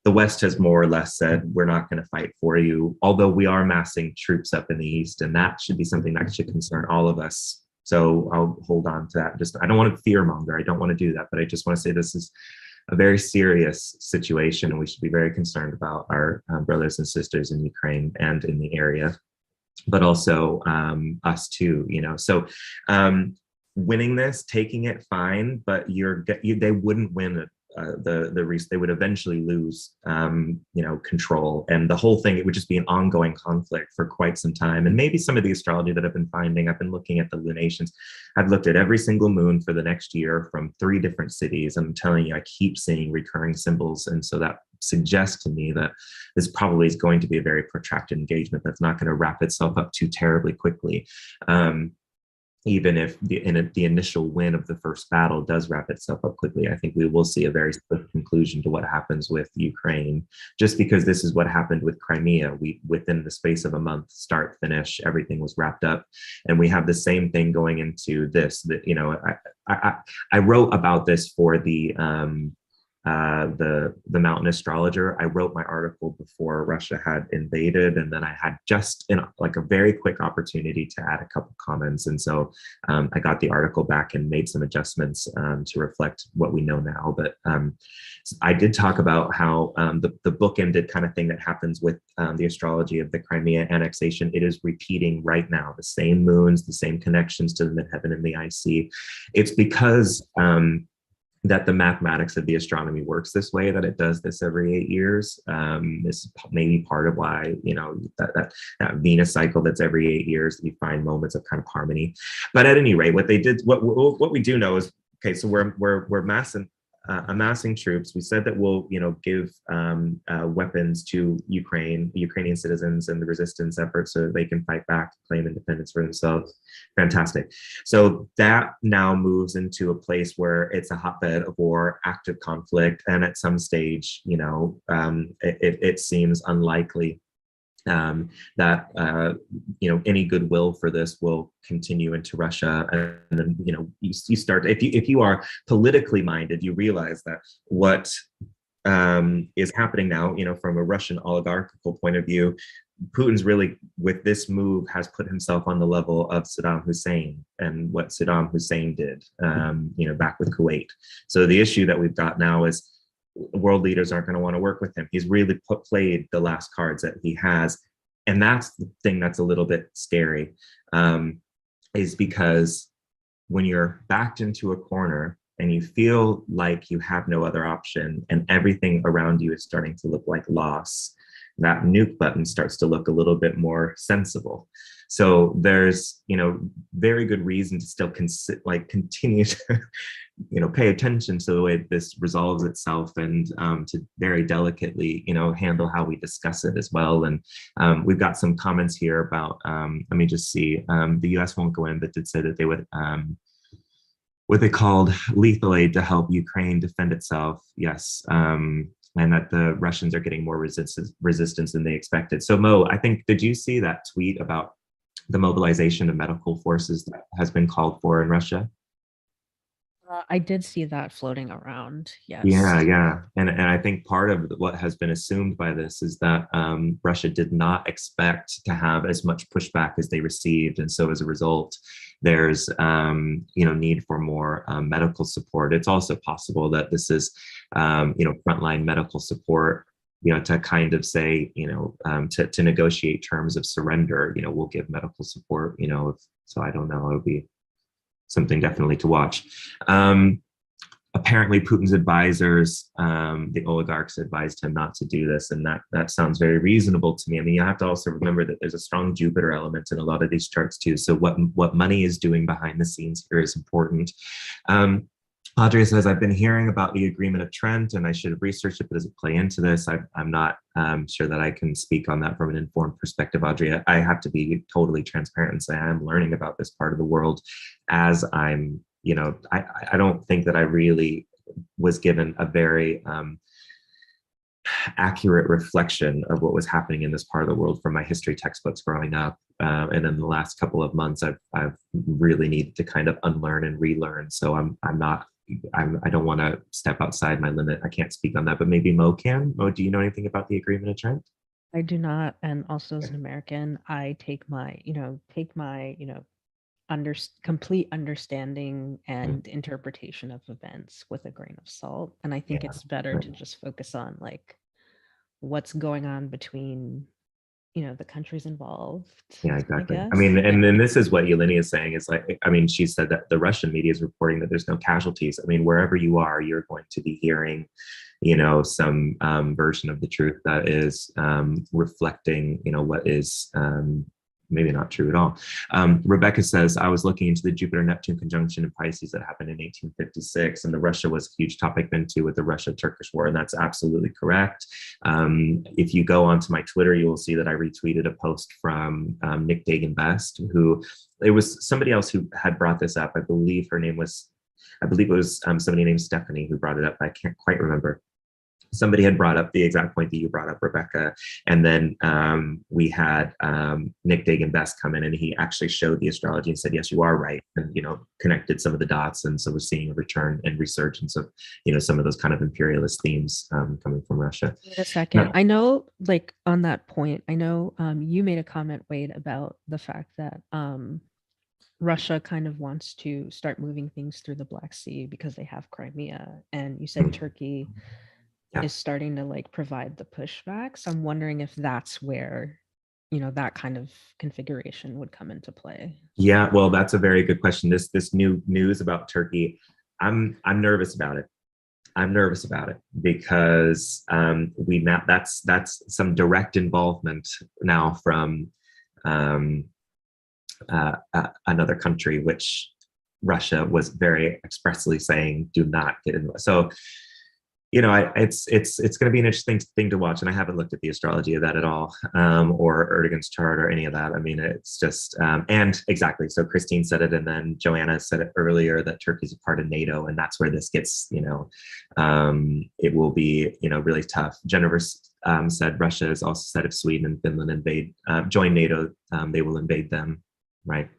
The West has more or less said, we're not going to fight for you, although we are massing troops up in the East, and that should be something that should concern all of us. So I'll hold on to that. Just, I don't want to fearmonger. I don't want to do that, but I just want to say this is a very serious situation, and we should be very concerned about our brothers and sisters in Ukraine and in the area, but also us too, you know. So winning this, taking it, fine, but they wouldn't win it. They would eventually lose, you know, control, and the whole thing, it would just be an ongoing conflict for quite some time. And maybe some of the astrology that I've been finding, I've been looking at the lunations. I've looked at every single moon for the next year from 3 different cities. I'm telling you, I keep seeing recurring symbols, and so that suggests to me that this probably is going to be a very protracted engagement that's not going to wrap itself up too terribly quickly. Even if the initial win of the first battle does wrap itself up quickly, I think we will see a very swift conclusion to what happens with Ukraine, just because this is what happened with Crimea. Within the space of a month, start, finish, everything was wrapped up. And we have the same thing going into this, that, you know, I wrote about this for the Mountain Astrologer. I wrote my article before Russia had invaded, and then I had just like a very quick opportunity to add a couple comments, and so I got the article back and made some adjustments to reflect what we know now. But I did talk about how the bookended kind of thing that happens with the astrology of the Crimea annexation. It is repeating right now, the same moons, the same connections to the midheaven and the IC. It's because that the mathematics of the astronomy works this way, that it does this every 8 years. This is maybe part of why, you know, that Venus cycle that's every 8 years, you find moments of kind of harmony. But at any rate, what they did, what we do know is, okay, so we're amassing troops. We said that we'll, you know, give weapons to Ukrainian citizens and the resistance efforts so that they can fight back, claim independence for themselves. Fantastic. So that now moves into a place where it's a hotbed of war, active conflict, and at some stage, you know, it seems unlikely that you know, any goodwill for this will continue into Russia. And then, you know, you start, if you are politically minded, you realize that what is happening now, you know, from a Russian oligarchical point of view, Putin's really, with this move, has put himself on the level of Saddam Hussein and what Saddam Hussein did, you know, back with Kuwait. So the issue that we've got now is world leaders aren't going to want to work with him. He's really played the last cards that he has. And that's the thing that's a little bit scary, is because when you're backed into a corner and you feel like you have no other option and everything around you is starting to look like loss, that nuke button starts to look a little bit more sensible. So there's, you know, very good reason to still continue to, you know, pay attention to the way this resolves itself, and to very delicately, you know, handle how we discuss it as well. And we've got some comments here about, let me just see, the US won't go in, but did say that they would, what they called lethal aid to help Ukraine defend itself. Yes. And that the Russians are getting more resistance than they expected. So Mo, I think, did you see that tweet about the mobilization of medical forces that has been called for in Russia? I did see that floating around. Yes. Yeah. And I think part of what has been assumed by this is that Russia did not expect to have as much pushback as they received. And so as a result, there's, you know, need for more medical support. It's also possible that this is, you know, frontline medical support, you know, to kind of say, you know, to negotiate terms of surrender, you know, we'll give medical support, you know, so I don't know, it would be something definitely to watch. Apparently Putin's advisors, the oligarchs, advised him not to do this, and that sounds very reasonable to me. I mean, you have to also remember that there's a strong Jupiter element in a lot of these charts too. So what money is doing behind the scenes here is important. Audrey says, I've been hearing about the Agreement of Trent and I should have researched it, but does it play into this? I'm not sure that I can speak on that from an informed perspective, Audrey. I have to be totally transparent and say I'm learning about this part of the world as I'm, I don't think that I really was given a very accurate reflection of what was happening in this part of the world from my history textbooks growing up. And in the last couple of months, I've really needed to kind of unlearn and relearn. So I don't want to step outside my limit. I can't speak on that, but maybe Mo can. Mo, do you know anything about the Agreement of Trent? I do not, and also as an American, I take my, complete understanding Mm, and interpretation of events with a grain of salt. And I think yeah, it's better right. to just focus on like what's going on between, the countries involved, Yeah, I exactly. I guess. mean, and And then this is what Yelena is saying is like, I mean, she said that the Russian media is reporting that there's no casualties. I mean, wherever you are, you're going to be hearing, some version of the truth that is reflecting, what is maybe not true at all. Rebecca says, I was looking into the Jupiter-Neptune conjunction in Pisces that happened in 1856, and the Russia was a huge topic then too with the Russia-Turkish war, and that's absolutely correct. If you go onto my Twitter, you will see that I retweeted a post from Nick Dagan Best, who it was somebody else who had brought this up. I believe it was somebody named Stephanie who brought it up. I can't quite remember. Somebody had brought up the exact point that you brought up, Rebecca. And then we had Nick Dagan Best come in and he actually showed the astrology and said, yes, you are right. And, connected some of the dots. And so we're seeing a return and resurgence of, some of those kind of imperialist themes coming from Russia. wait a second. I know, like on that point, I know you made a comment, Wade, about the fact that Russia kind of wants to start moving things through the Black Sea because they have Crimea. And you said Turkey Yeah. is starting to like provide the pushback. So I'm wondering if that's where, that kind of configuration would come into play. Yeah, well, that's a very good question. This new news about Turkey, I'm nervous about it. I'm nervous about it because that's some direct involvement now from another country, which Russia was very expressly saying, do not get involved. So, it's going to be an interesting thing to watch, and I haven't looked at the astrology of that at all, or Erdogan's chart or any of that. I mean, it's just and exactly. So Christine said it, and then Joanna said it earlier that Turkey's a part of NATO, and that's where this gets. It will be really tough. Jennifer said Russia has also said if Sweden and Finland join NATO, they will invade them. Right.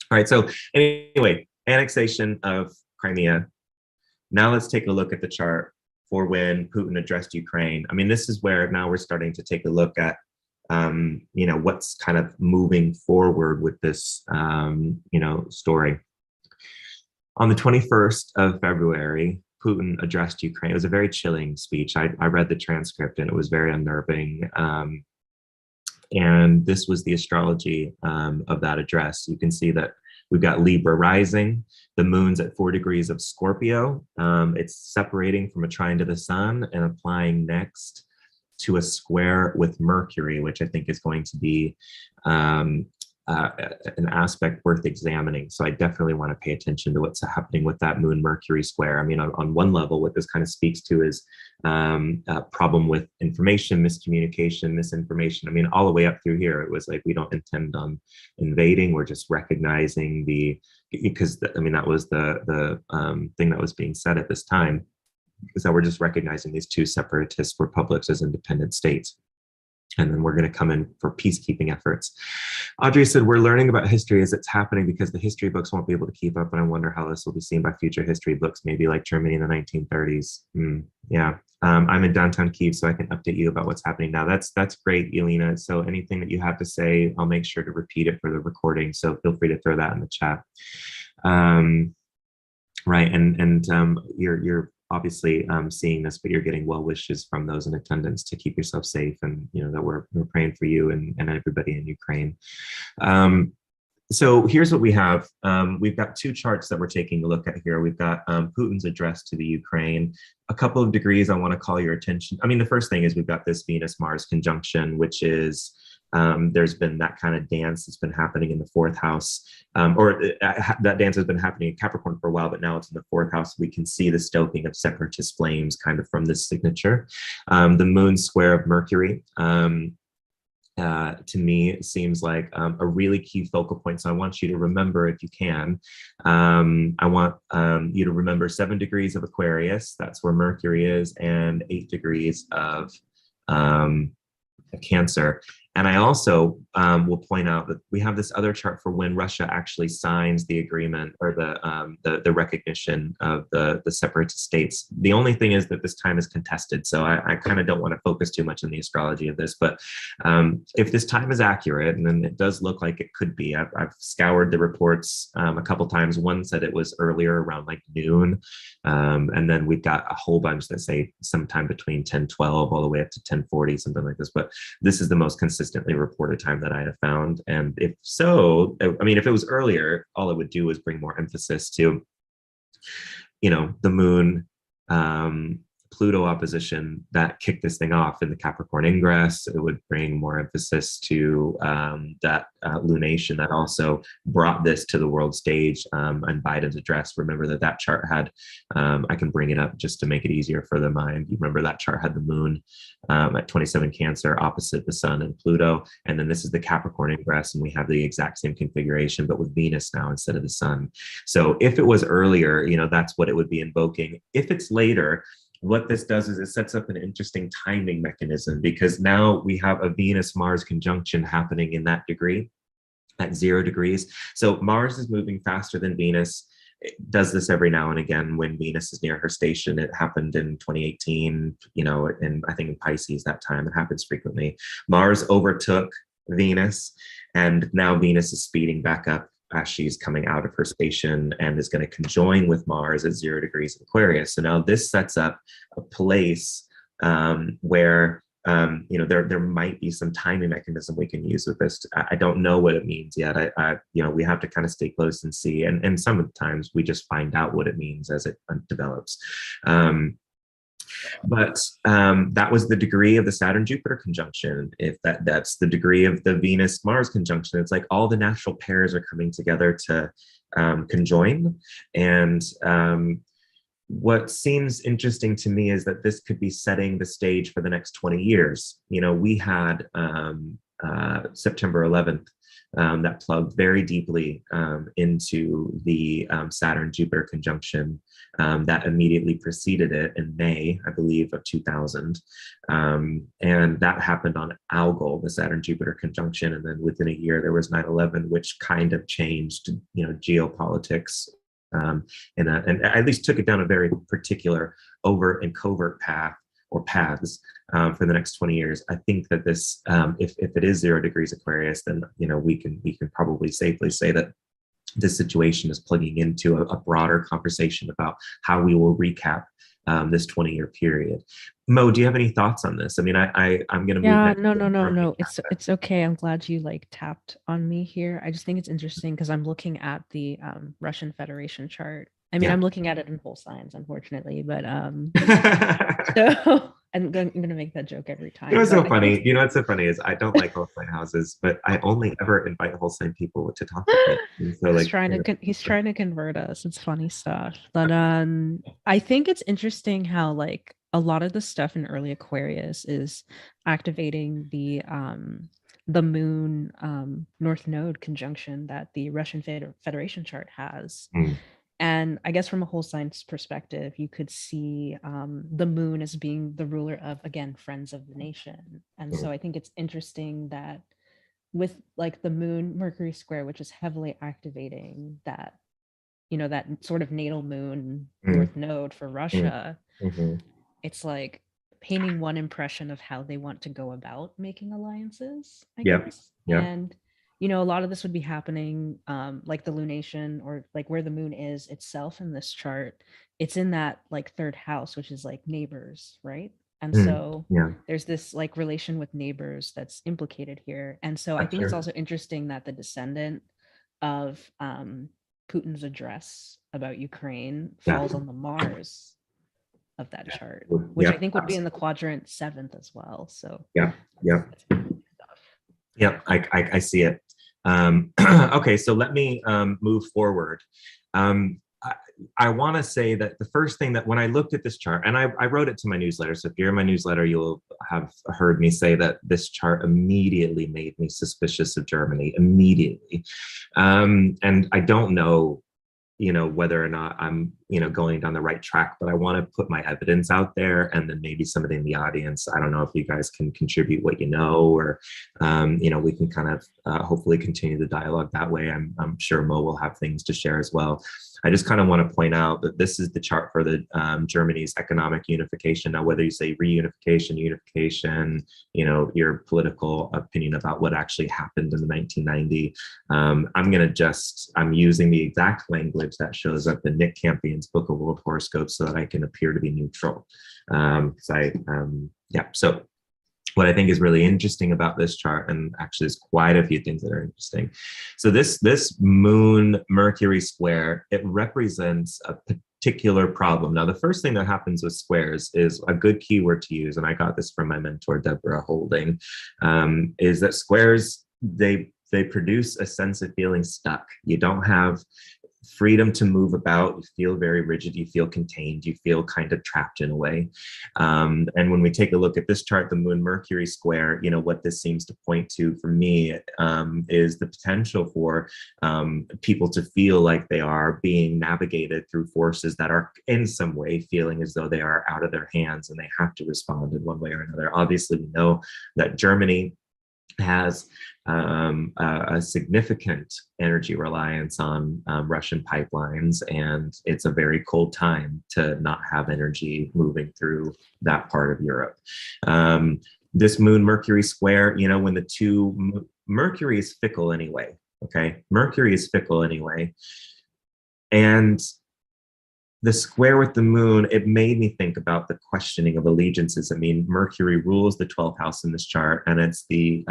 All right. So anyway, annexation of Crimea. Now let's take a look at the chart for when Putin addressed Ukraine. I mean, this is where now we're starting to take a look at, what's kind of moving forward with this, story. On the 21st of February, Putin addressed Ukraine. It was a very chilling speech. I read the transcript and it was very unnerving. And this was the astrology of that address. You can see that we've got Libra rising. The moon's at 4 degrees of Scorpio. It's separating from a trine to the sun and applying next to a square with Mercury, which I think is going to be an aspect worth examining. So I definitely want to pay attention to what's happening with that Moon Mercury square. I mean, on one level, what this kind of speaks to is a problem with information, miscommunication, misinformation. I mean, all the way up through here, it was like, we don't intend on invading. We're just recognizing because I mean, that was the thing that was being said at this time, is that we're just recognizing these two separatist republics as independent states. And then we're going to come in for peacekeeping efforts. Audrey said, we're learning about history as it's happening because the history books won't be able to keep up. And I wonder how this will be seen by future history books, maybe like Germany in the 1930s. Yeah. I'm in downtown Kyiv, so I can update you about what's happening now. That's great, Yelena. So anything that you have to say, I'll make sure to repeat it for the recording. So feel free to throw that in the chat. Right. And you're obviously seeing this, but you're getting well wishes from those in attendance to keep yourself safe, and that we're praying for you and everybody in Ukraine. So here's what we have. We've got two charts that we're taking a look at here. We've got Putin's address to the Ukraine. A couple of degrees I want to call your attention. I mean, the first thing is we've got this Venus-Mars conjunction, which is There's been that kind of dance that's been happening in the fourth house, that dance has been happening in Capricorn for a while, but now it's in the fourth house. We can see the stoking of separatist flames kind of from this signature. The moon square of Mercury. To me, it seems like a really key focal point. So I want you to remember, if you can, I want you to remember 7 degrees of Aquarius. That's where Mercury is, and 8 degrees of Cancer. And I also will point out that we have this other chart for when Russia actually signs the agreement, or the recognition of the separatist states. The only thing is that this time is contested, so I kind of don't want to focus too much on the astrology of this. But if this time is accurate, and then it does look like it could be, I've scoured the reports a couple times. One said it was earlier, around like noon, and then we've got a whole bunch that say sometime between 10:12 all the way up to 10:40, something like this. But this is the most consistently reported time that I have found. And if so, I mean, if it was earlier, all it would do is bring more emphasis to, the moon, Pluto opposition that kicked this thing off in the Capricorn ingress. It would bring more emphasis to that lunation that also brought this to the world stage, and Biden's address. Remember that chart had, I can bring it up just to make it easier for the mind. You remember that chart had the moon at 27 Cancer opposite the sun and Pluto. And then this is the Capricorn ingress, and we have the exact same configuration, but with Venus now instead of the sun. So if it was earlier, that's what it would be invoking. If it's later, what this does is it sets up an interesting timing mechanism, because now we have a Venus-Mars conjunction happening in that degree, at 0 degrees. So Mars is moving faster than Venus. It does this every now and again when Venus is near her station. It happened in 2018, and I think in Pisces that time. It happens frequently. Mars overtook Venus, and now Venus is speeding back up as she's coming out of her station, and is going to conjoin with Mars at 0 degrees of Aquarius. So now this sets up a place where there might be some timing mechanism we can use with this. I don't know what it means yet. We have to kind of stay close and see. And some of the times we just find out what it means as it develops. But that was the degree of the Saturn-Jupiter conjunction. If that's the degree of the Venus-Mars conjunction, it's like all the natural pairs are coming together to conjoin. And what seems interesting to me is that this could be setting the stage for the next 20 years. We had September 11th, that plugged very deeply into the Saturn-Jupiter conjunction that immediately preceded it in May, I believe, of 2000. And that happened on Algol, the Saturn-Jupiter conjunction. And then within a year, there was 9/11, which kind of changed, geopolitics, and at least took it down a very particular overt and covert path, or paths, for the next 20 years. I think that this, if it is 0 degrees Aquarius, then we can probably safely say that this situation is plugging into a broader conversation about how we will recap this 20-year period. Mo, do you have any thoughts on this? I mean, I'm going to move. Yeah, no. It's okay. I'm glad you tapped on me here. I just think it's interesting because I'm looking at the Russian Federation chart. I mean, Yeah. I'm looking at it in whole signs, unfortunately, but so I'm going to make that joke every time. It was so funny. What's so funny is I don't like whole sign houses, but I only ever invite whole sign people to talk with me. So he's trying to convert us. It's funny stuff. But I think it's interesting how a lot of the stuff in early Aquarius is activating the moon North Node conjunction that the Russian Federation chart has. And I guess from a whole science perspective, you could see the moon as being the ruler of, again, friends of the nation. And so I think it's interesting that with the moon Mercury square, which is heavily activating that, that sort of natal moon North Node for Russia, it's painting one impression of how they want to go about making alliances, I guess. And a lot of this would be happening like the lunation, or where the moon is itself in this chart. It's in that third house, which is neighbors, right? And so there's this relation with neighbors that's implicated here. And so I think it's also interesting that the descendant of Putin's address about Ukraine falls on the Mars of that chart, which I think would be in the quadrant 7th as well. So yeah. Yep, I see it. Okay, so let me move forward. Um, I, I want to say that the first thing that when I looked at this chart, and I wrote it to my newsletter, so if you're in my newsletter, you'll have heard me say that this chart immediately made me suspicious of Germany, immediately. And I don't know, whether or not I'm, going down the right track, but I want to put my evidence out there, and then maybe somebody in the audience, I don't know if you guys can contribute what or, we can kind of hopefully continue the dialogue that way. I'm sure Mo will have things to share as well. I just kind of want to point out that this is the chart for the Germany's economic unification. Now, whether you say reunification, unification, your political opinion about what actually happened in the 1990, I'm using the exact language that shows up in Nick Campion's Book of World Horoscopes so that I can appear to be neutral. So what I think is really interesting about this chart, and actually there's quite a few things that are interesting. So this Moon Mercury square, it represents a particular problem. Now, the first thing that happens with squares is a good keyword to use, and I got this from my mentor, Deborah Holding, is that squares, they produce a sense of feeling stuck. You don't have freedom to move about. You feel very rigid. You feel contained. You feel kind of trapped in a way. And when we take a look at this chart, the Moon Mercury square, what this seems to point to for me is the potential for people to feel like they are being navigated through forces that are in some way feeling as though they are out of their hands and they have to respond in one way or another. Obviously, we know that Germany has a significant energy reliance on Russian pipelines, and it's a very cold time to not have energy moving through that part of Europe. This Moon Mercury square, when the two, Mercury is fickle anyway, okay? Mercury is fickle anyway. And the square with the moon, it made me think about the questioning of allegiances. I mean, Mercury rules the 12th house in this chart, and it's the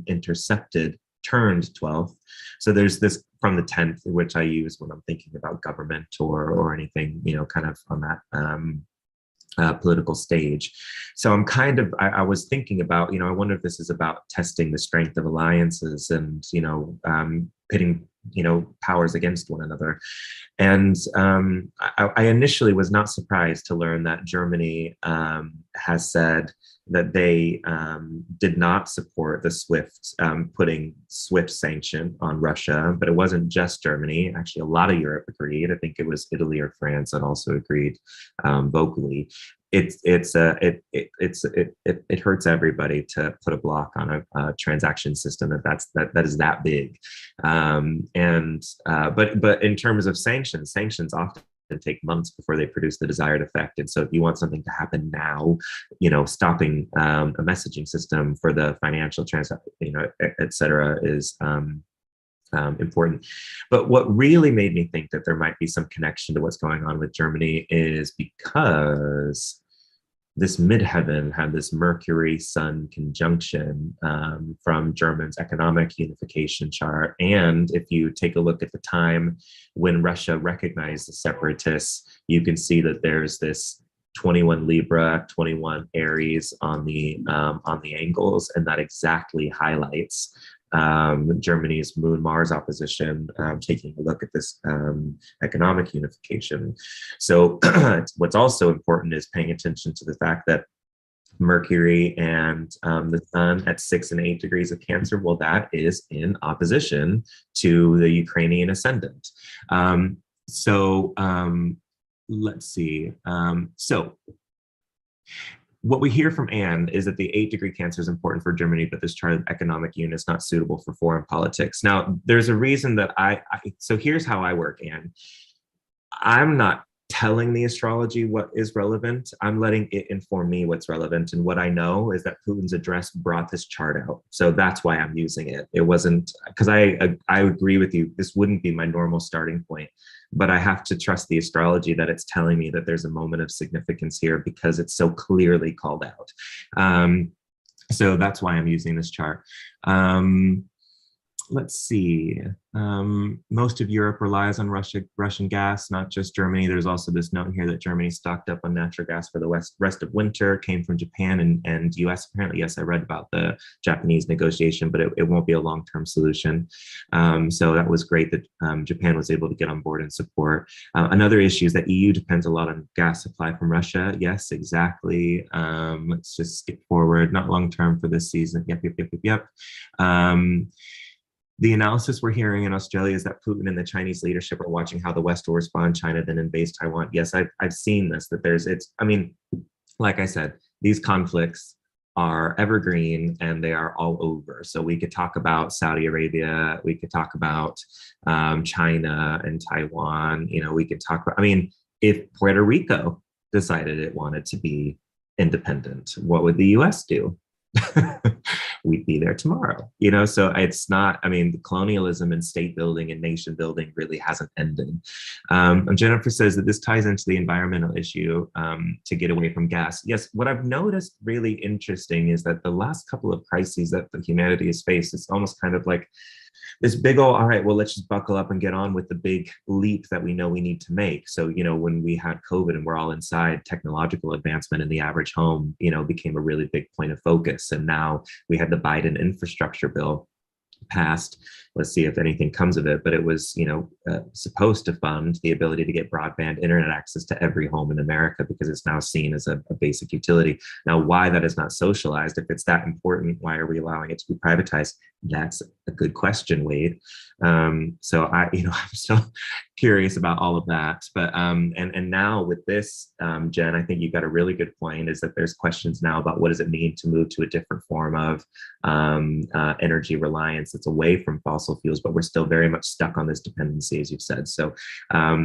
intercepted turned 12th. So there's this from the 10th, which I use when I'm thinking about government or anything, kind of on that political stage. So I was thinking about, I wonder if this is about testing the strength of alliances and, pitting, powers against one another. And I initially was not surprised to learn that Germany has said that they did not support the SWIFT, putting SWIFT sanction on Russia, but it wasn't just Germany. Actually, a lot of Europe agreed. I think it was Italy or France that also agreed vocally. It hurts everybody to put a block on a transaction system that is that big, but in terms of sanctions often take months before they produce the desired effect. And so if you want something to happen now, stopping a messaging system for the financial transaction, et cetera, is important. But what really made me think that there might be some connection to what's going on with Germany is because this midheaven had this Mercury-Sun conjunction from German's economic unification chart. And if you take a look at the time when Russia recognized the separatists, you can see that there's this 21 Libra, 21 Aries on the angles, and that exactly highlights Germany's Moon-Mars opposition, taking a look at this economic unification. So what's also important is paying attention to the fact that Mercury and the Sun at 6 and 8 degrees of Cancer, well, that is in opposition to the Ukrainian ascendant. Let's see. So what we hear from Anne is that the 8-degree Cancer is important for Germany, but this chart of economic unit is not suitable for foreign politics. Now, there's a reason that so here's how I work, Anne. I'm not telling the astrology what is relevant. I'm letting it inform me what's relevant. And what I know is that Putin's address brought this chart out. So that's why I'm using it. It wasn't, because I agree with you, this wouldn't be my normal starting point. But I have to trust the astrology that it's telling me that there's a moment of significance here because it's so clearly called out. So that's why I'm using this chart. let's see. Most of Europe relies on Russian gas, not just Germany. There's also this note here that Germany stocked up on natural gas for the rest of winter, came from Japan and US. Apparently, yes, I read about the Japanese negotiation, but it won't be a long-term solution. So that was great that Japan was able to get on board and support. Another issue is that EU depends a lot on gas supply from Russia. Yes, exactly. Let's just skip forward. Not long-term for this season. Yep. The analysis we're hearing in Australia is that Putin and the Chinese leadership are watching how the West will respond, China then invades Taiwan. Yes, I've seen this, that I mean, like I said, these conflicts are evergreen and they are all over. So we could talk about Saudi Arabia, we could talk about China and Taiwan, we could talk about, I mean, if Puerto Rico decided it wanted to be independent, what would the US do? We'd be there tomorrow, so it's not, I mean, the colonialism and state building and nation building really hasn't ended. Jennifer says that this ties into the environmental issue, to get away from gas. Yes, what I've noticed really interesting is that the last couple of crises that the humanity has faced, it's almost kind of like this big old, all right, well, let's just buckle up and get on with the big leap that we know we need to make. So, when we had COVID and we're all inside, technological advancement in the average home, became a really big point of focus. And now we had the Biden infrastructure bill passed. Let's see if anything comes of it, but it was supposed to fund the ability to get broadband internet access to every home in America, because it's now seen as a basic utility. Now, why that is not socialized, if it's that important, why are we allowing it to be privatized? That's a good question, Wade. So I'm still curious about all of that. But and now with this, Jen, I think you've got a really good point, is that there's questions now about what does it mean to move to a different form of energy reliance that's away from fossil fuels, but we're still very much stuck on this dependency, as you've said. So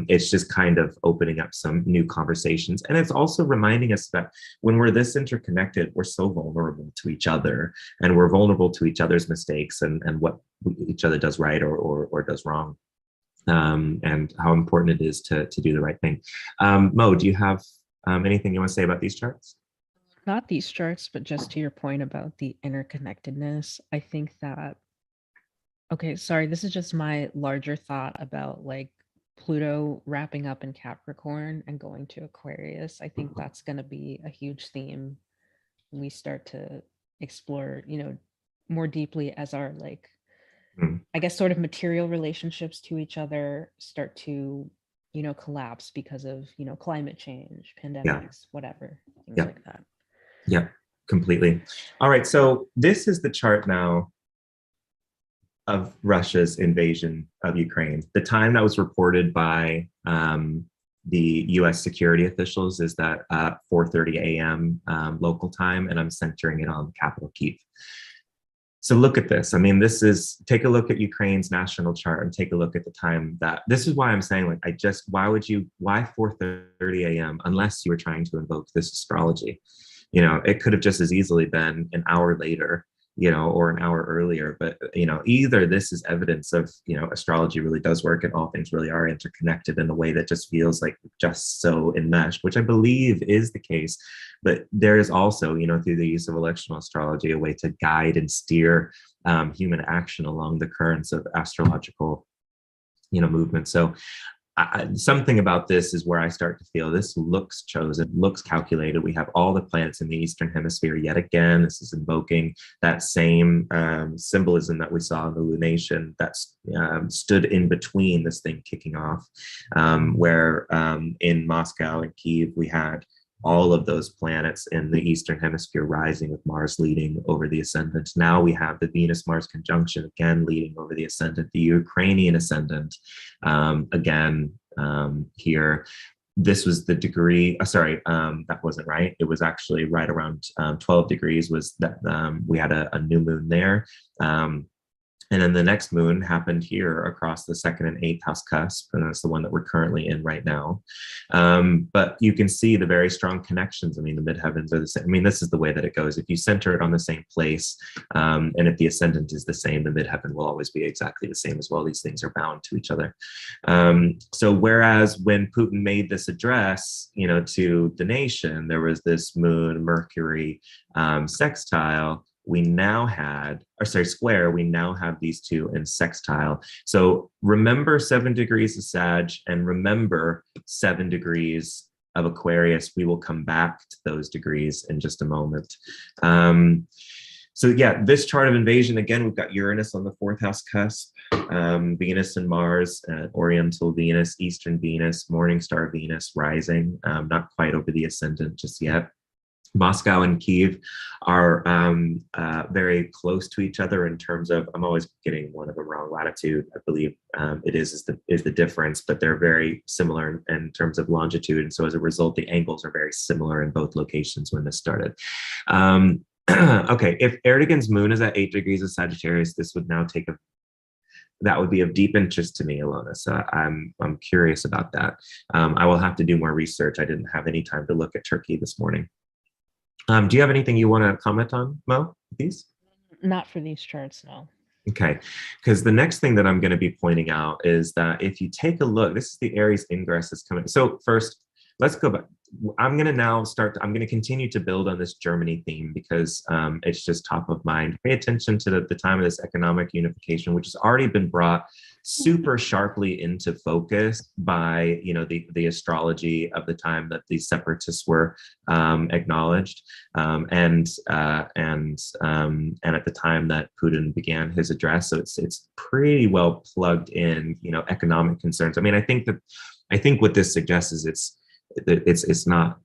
it's just kind of opening up some new conversations. And it's also reminding us that when we're this interconnected, we're so vulnerable to each other, and we're vulnerable to each other's mistakes and what each other does right or does wrong. And how important it is to do the right thing. Mo, do you have anything you want to say about these charts? Not these charts, but just to your point about the interconnectedness, I think that, okay, sorry, this is just my larger thought about like Pluto wrapping up in Capricorn and going to Aquarius. I think that's going to be a huge theme we start to explore, more deeply as our I guess sort of material relationships to each other start to, collapse because of, climate change, pandemics, whatever, things like that. Yeah, completely. All right, so this is the chart now of Russia's invasion of Ukraine. The time that was reported by the US security officials is that 4:30 a.m. Local time, and I'm centering it on the capital, Kyiv. So look at this. I mean, take a look at Ukraine's national chart and take a look at the time this is why I'm saying, why 4:30 a.m. unless you were trying to invoke this astrology? It could have just as easily been an hour later, or an hour earlier. But, either this is evidence of, astrology really does work and all things really are interconnected in a way that just feels like just so enmeshed, which I believe is the case. But there is also, through the use of electional astrology, a way to guide and steer human action along the currents of astrological, movement. So something about this is where I start to feel this looks chosen, looks calculated. We have all the planets in the Eastern Hemisphere yet again. This is invoking that same symbolism that we saw in the lunation that stood in between this thing kicking off, where in Moscow and Kyiv, we had all of those planets in the Eastern Hemisphere rising, with Mars leading over the ascendant. Now we have the Venus-Mars conjunction again leading over the ascendant, the Ukrainian ascendant again here. This was the degree, that wasn't right. It was actually right around 12 degrees was that we had a new moon there. And then the next moon happened here across the 2nd and 8th house cusp, and that's the one that we're currently in right now. But you can see the very strong connections. I mean, the midheavens are the same. I mean, this is the way that it goes. If you center it on the same place, and if the ascendant is the same, the midheaven will always be exactly the same as well. These things are bound to each other. So whereas when Putin made this address, to the nation, there was this moon, Mercury sextile, we now had, or sorry, square, we now have these two in sextile. So remember 7 degrees of Sag and remember 7 degrees of Aquarius. We will come back to those degrees in just a moment. So yeah, this chart of invasion, again, we've got Uranus on the 4th house cusp, Venus and Mars, Oriental Venus, Eastern Venus, Morning Star Venus rising, not quite over the ascendant just yet. Moscow and Kiev are very close to each other in terms of, I'm always getting one of them wrong, latitude, I believe it is the difference, but they're very similar in terms of longitude. And so as a result, the angles are very similar in both locations when this started. Okay, if Erdogan's moon is at 8 degrees of Sagittarius, this would now take that would be of deep interest to me, Ilona. So I'm curious about that. I will have to do more research. I didn't have any time to look at Turkey this morning. Do you have anything you want to comment on, Mo, these? Not for these charts, no. Okay, because the next thing that I'm going to be pointing out is that if you take a look, this is the Aries ingress that's coming. So first, let's go back. I'm going to continue to build on this Germany theme because it's just top of mind. Pay attention to the time of this economic unification, which has already been brought super sharply into focus by, you know, the astrology of the time that the separatists were acknowledged, and at the time that Putin began his address. So it's pretty well plugged in, you know, economic concerns. I mean, I think what this suggests is it's not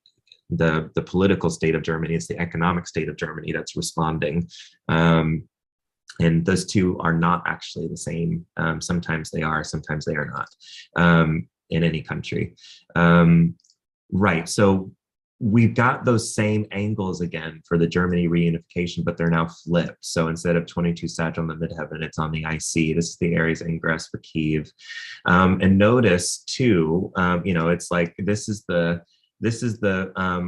the political state of Germany, it's the economic state of Germany that's responding. And those two are not actually the same. Sometimes they are, sometimes they are not, in any country. Right, so we've got those same angles again for the Germany reunification, but they're now flipped. So instead of 22 Sag on the midheaven, it's on the IC. This is the Aries ingress for Kiev. And notice too, you know, it's like this is the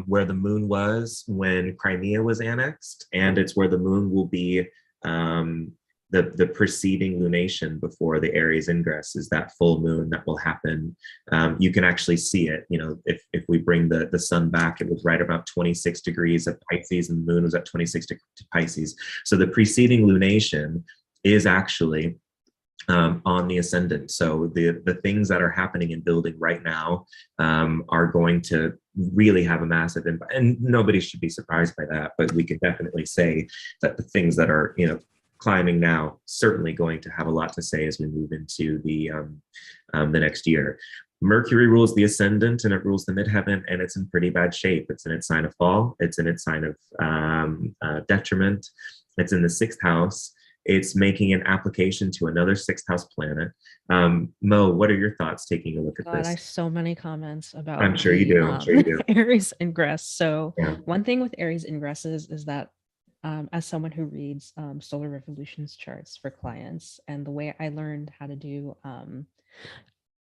where the moon was when Crimea was annexed, and it's where the moon will be the preceding lunation before the Aries ingress is that full moon that will happen. You can actually see it, you know, if we bring the sun back, it was right about 26 degrees of Pisces and the moon was at 26 to Pisces. So the preceding lunation is actually on the ascendant. So the things that are happening and building right now are going to really have a massive impact, and nobody should be surprised by that, but we can definitely say that the things that are, you know, climbing now certainly going to have a lot to say as we move into the next year. Mercury rules the ascendant and it rules the midheaven, and it's in pretty bad shape. It's in its sign of fall, it's in its sign of detriment, it's in the 6th house. It's making an application to another 6th house planet. Mo, what are your thoughts taking a look at this? I have so many comments about I'm sure you do. Aries ingress. So yeah. One thing with Aries ingresses is that as someone who reads solar revolutions charts for clients, and the way I learned how to do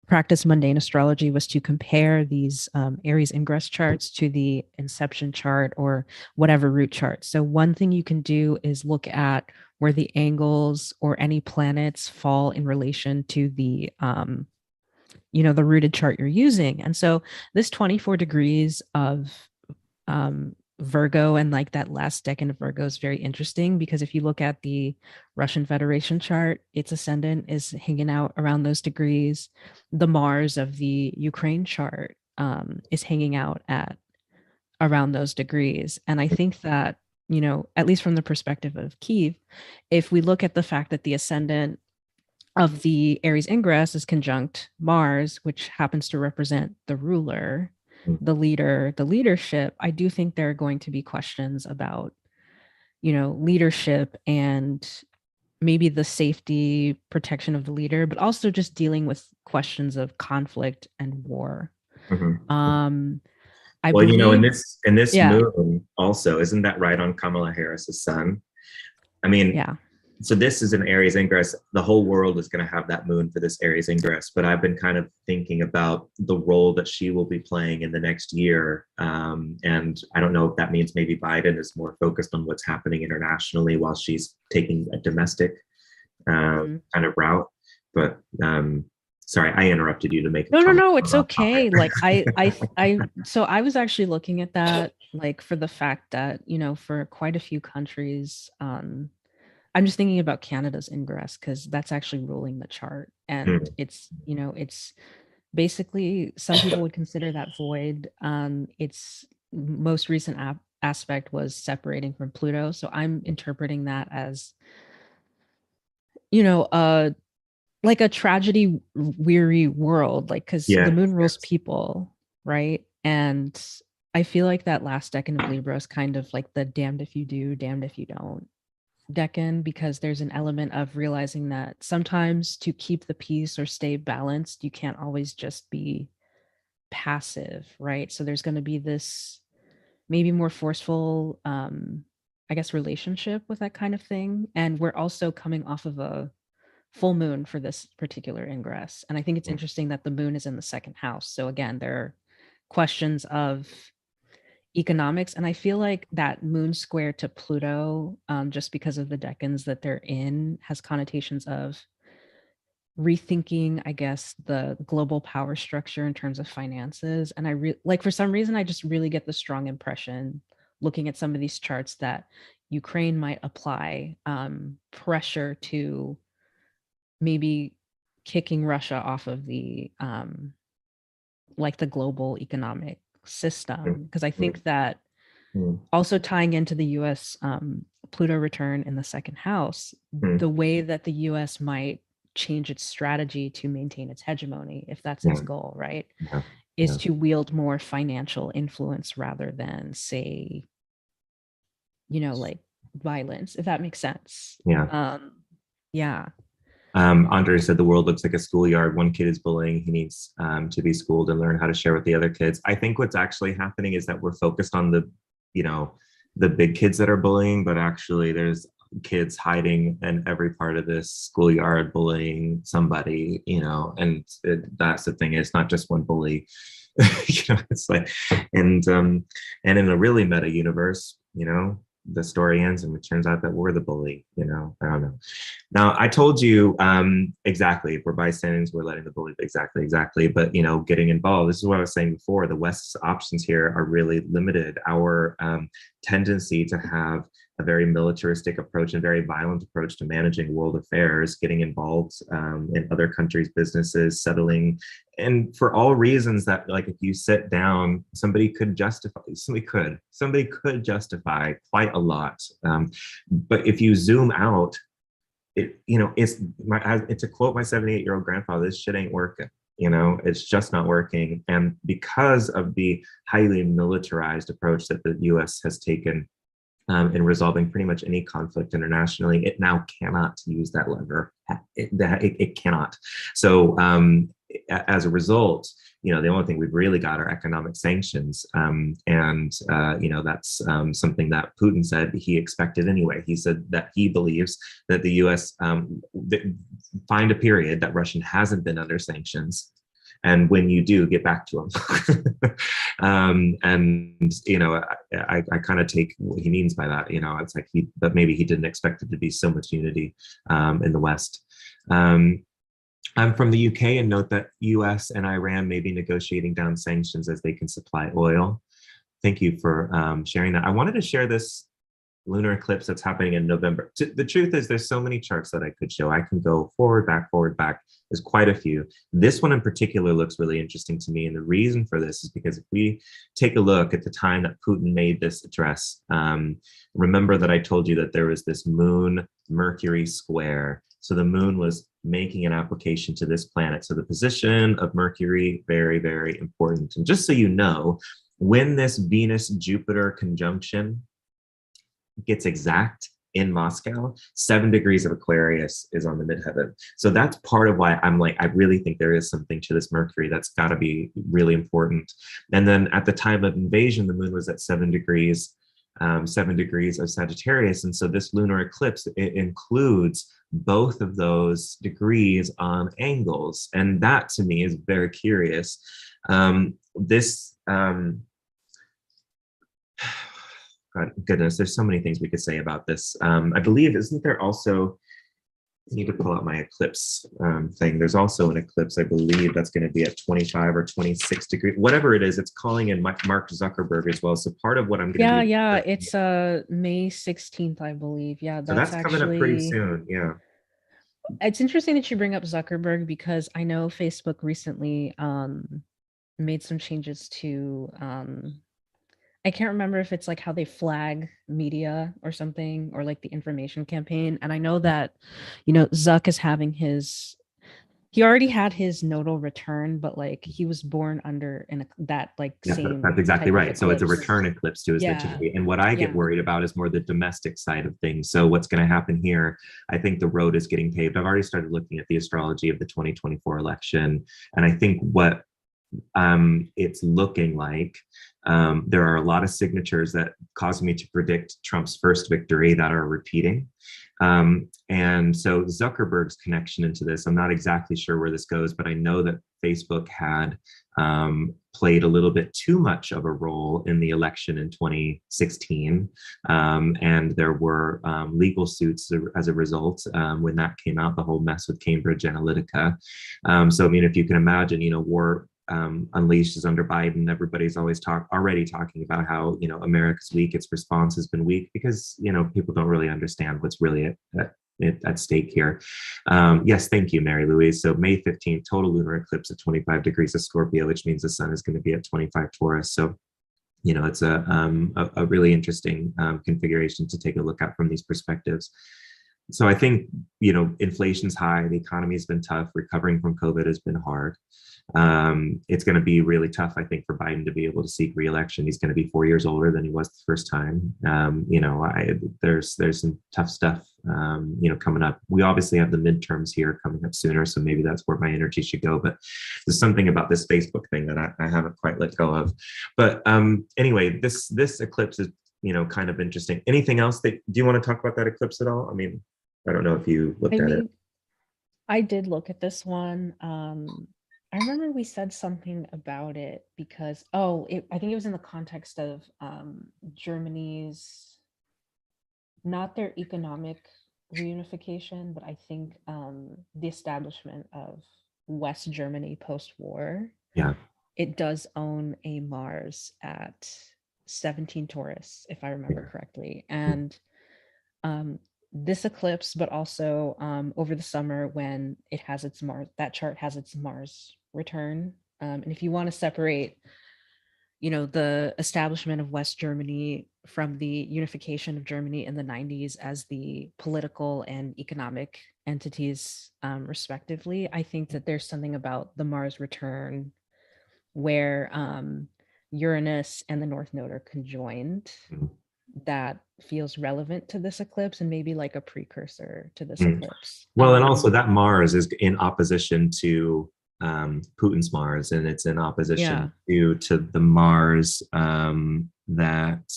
practice mundane astrology was to compare these Aries ingress charts to the inception chart or whatever root chart. So one thing you can do is look at where the angles or any planets fall in relation to the the rooted chart you're using. And so this 24 degrees of Virgo and like that last decan of Virgo is very interesting, because if you look at the Russian Federation chart, its ascendant is hanging out around those degrees. The Mars of the Ukraine chart is hanging out at around those degrees. And I think that, you know, at least from the perspective of Kiev, if we look at the fact that the ascendant of the Aries ingress is conjunct Mars, which happens to represent the ruler, the leader, the leadership, I do think there are going to be questions about, you know, leadership and maybe the safety protection of the leader, but also just dealing with questions of conflict and war. Mm-hmm. I well, believe, you know, in this moon also, isn't that right on Kamala Harris's sun? I mean, yeah. So this is an Aries ingress. The whole world is going to have that moon for this Aries ingress, but I've been kind of thinking about the role that she will be playing in the next year. And I don't know if that means maybe Biden is more focused on what's happening internationally while she's taking a domestic kind of route. But sorry, I interrupted you to make a comment. No, it's okay. Like I so I was actually looking at that like for the fact that, for quite a few countries, I'm just thinking about Canada's ingress because that's actually ruling the chart. And Mm. it's basically, some people would consider that void. Its most recent aspect was separating from Pluto. So I'm interpreting that as, you know, uh, like a tragedy weary world, like, because the Yeah. moon rules Yes. people, right? And I feel like that last decan of Libra is kind of like the damned if you do, damned if you don't decan, because there's an element of realizing that sometimes to keep the peace or stay balanced, you can't always just be passive, right? So there's going to be this maybe more forceful, I guess, relationship with that kind of thing. And we're also coming off of a full moon for this particular ingress. And I think it's Mm. interesting that the moon is in the second house. So again, there are questions of economics. And I feel like that moon square to Pluto, just because of the decans that they're in, has connotations of rethinking, I guess, the global power structure in terms of finances. And like, for some reason, I just really get the strong impression looking at some of these charts that Ukraine might apply pressure to maybe kicking Russia off of the like the global economic Mm. system. Because I Mm. think that Mm. also tying into the US Pluto return in the second house, Mm. the way that the US might change its strategy to maintain its hegemony, if that's its Yeah. goal, right, Yeah. is Yeah. to wield more financial influence rather than, say, like violence, if that makes sense. Yeah. Yeah. Andre said the world looks like a schoolyard. One kid is bullying. He needs to be schooled and learn how to share with the other kids. I think what's actually happening is that we're focused on you know, the big kids that are bullying, but actually there's kids hiding in every part of this schoolyard bullying somebody, and that's the thing. It's not just one bully. It's like, and in a really meta universe, the story ends and it turns out that we're the bully. I don't know. Now, I told you exactly, we're bystanders, we're letting the bully, exactly. But, getting involved, this is what I was saying before, the West's options here are really limited. Our tendency to have a very militaristic approach and very violent approach to managing world affairs, getting involved in other countries' businesses, settling, and for all reasons that, like, if you sit down, somebody could justify quite a lot. But if you zoom out, it's a quote my 78-year-old grandfather, this shit ain't working. It's just not working. And because of the highly militarized approach that the US has taken in resolving pretty much any conflict internationally, it now cannot use that lever. It cannot. So as a result, the only thing we've really got are economic sanctions. And that's something that Putin said he expected anyway. He said that he believes that the US find a period that Russia hasn't been under sanctions, and when you do, get back to them. And I kind of take what he means by that. It's like but maybe he didn't expect it to be so much unity in the West. I'm from the UK, and note that US and Iran may be negotiating down sanctions as they can supply oil. Thank you for sharing that. I wanted to share this lunar eclipse that's happening in November. The truth is, there's so many charts that I could show. I can go forward, back. There's quite a few. This one in particular looks really interesting to me. And the reason for this is because if we take a look at the time that Putin made this address, remember that I told you that there was this moon Mercury square. So the moon was making an application to this planet. So the position of Mercury, very, very important. And just so you know, when this Venus-Jupiter conjunction gets exact in Moscow, 7 degrees of Aquarius is on the midheaven. So that's part of why I'm like, I really think there is something to this Mercury that's got to be really important. And then at the time of invasion, the moon was at 7 degrees, 7 degrees of Sagittarius. And so this lunar eclipse, it includes both of those degrees on angles. And that to me is very curious. God, goodness, there's so many things we could say about this. I believe, isn't there also I need to pull out my eclipse thing. There's also an eclipse, I believe, that's going to be at 25 or 26 degrees, whatever it is. It's calling in Mark Zuckerberg as well. So part of what I'm going to do. Yeah, it's May 16th, I believe. Yeah, So that's that's coming up pretty actually, soon. Yeah. it's interesting that you bring up Zuckerberg because I know Facebook recently made some changes to I can't remember if it's like how they flag media or something, or like the information campaign. And I know that, Zuck is having he already had his nodal return, but like he was born under that like Yeah, same that's exactly type of right. So it's a eclipse. return eclipse to his Yeah. nativity. And what I get Yeah. worried about is more the domestic side of things. So what's going to happen here, I think the road is getting paved. I've already started looking at the astrology of the 2024 election. And I think what it's looking like, there are a lot of signatures that cause me to predict Trump's first victory that are repeating. And so Zuckerberg's connection into this, I'm not exactly sure where this goes, but I know that Facebook had played a little bit too much of a role in the election in 2016. And there were legal suits as a result when that came out, the whole mess with Cambridge Analytica. So, I mean, if you can imagine, war unleashed under Biden, everybody's always already talking about how, America's weak, its response has been weak because, people don't really understand what's really at stake here. Yes, thank you, Mary Louise. So May 15th, total lunar eclipse at 25 degrees of Scorpio, which means the sun is going to be at 25 Taurus. So, it's a really interesting configuration to take a look at from these perspectives. So I think, inflation's high, the economy has been tough, recovering from COVID has been hard. It's going to be really tough, I think, for Biden to be able to seek re-election. He's going to be 4 years older than he was the first time. There's some tough stuff, coming up. We obviously have the midterms here coming up sooner, so maybe that's where my energy should go. But there's something about this Facebook thing that I haven't quite let go of. But anyway, this eclipse is, kind of interesting. Anything else do you want to talk about that eclipse at all? I mean, I don't know if you looked at it. I did look at this one. I remember we said something about it because, I think it was in the context of Germany's, not their economic reunification, but I think the establishment of West Germany post-war. Yeah. It does own a Mars at 17 Taurus, if I remember correctly. And this eclipse, but also over the summer when it has its Mars, that chart has its Mars return. And if you want to separate, the establishment of West Germany from the unification of Germany in the 90s as the political and economic entities, respectively, I think that there's something about the Mars return where Uranus and the North Node are conjoined that feels relevant to this eclipse and maybe like a precursor to this eclipse. Well, and also that Mars is in opposition to Putin's Mars, and it's in opposition to the Mars that,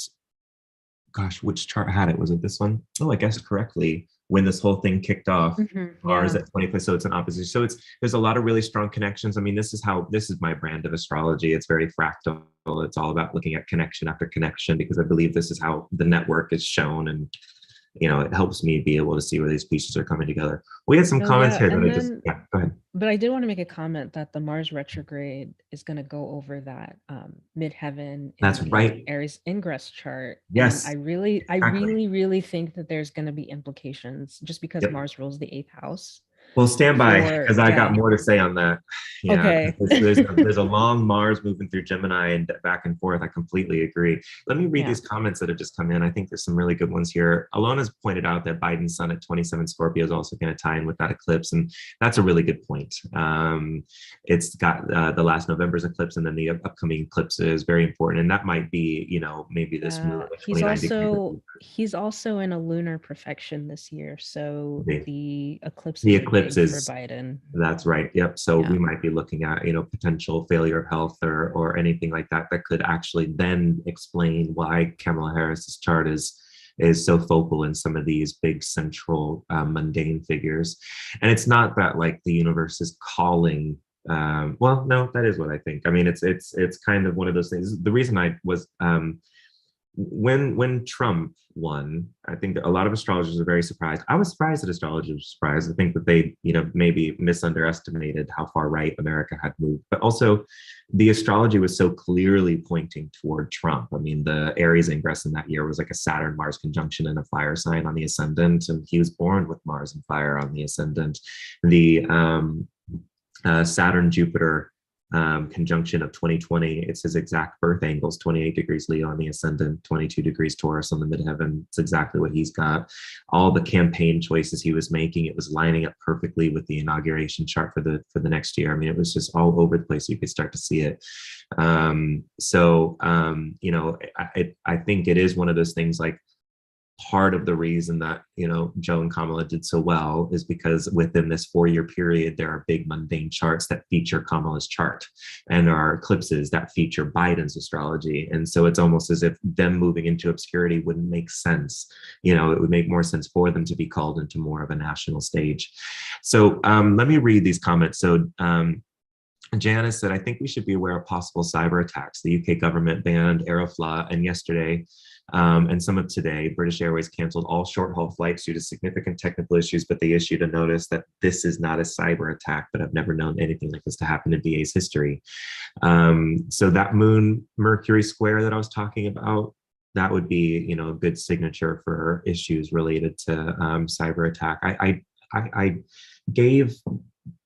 gosh, which chart had it? Was it this one? Oh, I guess correctly. When this whole thing kicked off, Mars at 25, so it's an opposition. So there's a lot of really strong connections. I mean, this is my brand of astrology. It's very fractal. It's all about looking at connection after connection, because I believe this is how the network is shown, and it helps me be able to see where these pieces are coming together. We had some comments here that go ahead. But I did want to make a comment that the Mars retrograde is going to go over that midheaven. That's right. Aries ingress chart. Yes. And I really think that there's going to be implications just because Mars rules the 8th house. Well, stand by, because I got more to say on that. Yeah, okay. There's a long Mars moving through Gemini and back and forth. I completely agree. Let me read these comments that have just come in. I think there's some really good ones here. Alona's pointed out that Biden's sun at 27 Scorpio is also going to tie in with that eclipse, and that's a really good point. It's got the last November's eclipse, and then the upcoming eclipse is very important, and that might be, maybe this moon. He's also in a lunar perfection this year, so the eclipse is for Biden. That's right. Yep. So we might be looking at, potential failure of health or anything like that could actually then explain why Kamala Harris's chart is so focal in some of these big central mundane figures. And it's not that like the universe is calling. Well, no, that is what I think. I mean, it's kind of one of those things. The reason I was when Trump won, I think that a lot of astrologers are very surprised. I was surprised that astrologers were surprised. I think that they, maybe misunderestimated how far right America had moved. But also, the astrology was so clearly pointing toward Trump. I mean, the Aries ingress in that year was like a Saturn-Mars conjunction and a fire sign on the ascendant, and he was born with Mars and fire on the ascendant. The Saturn-Jupiter conjunction of 2020, it's his exact birth angles, 28 degrees Leo on the ascendant, 22 degrees Taurus on the midheaven. It's exactly what he's got. All the campaign choices he was making, it was lining up perfectly with the inauguration chart for the next year. I mean, it was just all over the place. You could start to see it. I think it is one of those things, like, part of the reason that Joe and Kamala did so well is because within this 4-year period there are big mundane charts that feature Kamala's chart, and there are eclipses that feature Biden's astrology, and so it's almost as if them moving into obscurity wouldn't make sense. It would make more sense for them to be called into more of a national stage. So let me read these comments. So Janice said, I think we should be aware of possible cyber attacks. The UK government banned Aeroflot, and yesterday and some of today, British Airways canceled all short-haul flights due to significant technical issues, but they issued a notice that this is not a cyber attack, but I've never known anything like this to happen in BA's history. So that Moon-Mercury square that I was talking about, that would be, a good signature for issues related to cyber attack. I gave,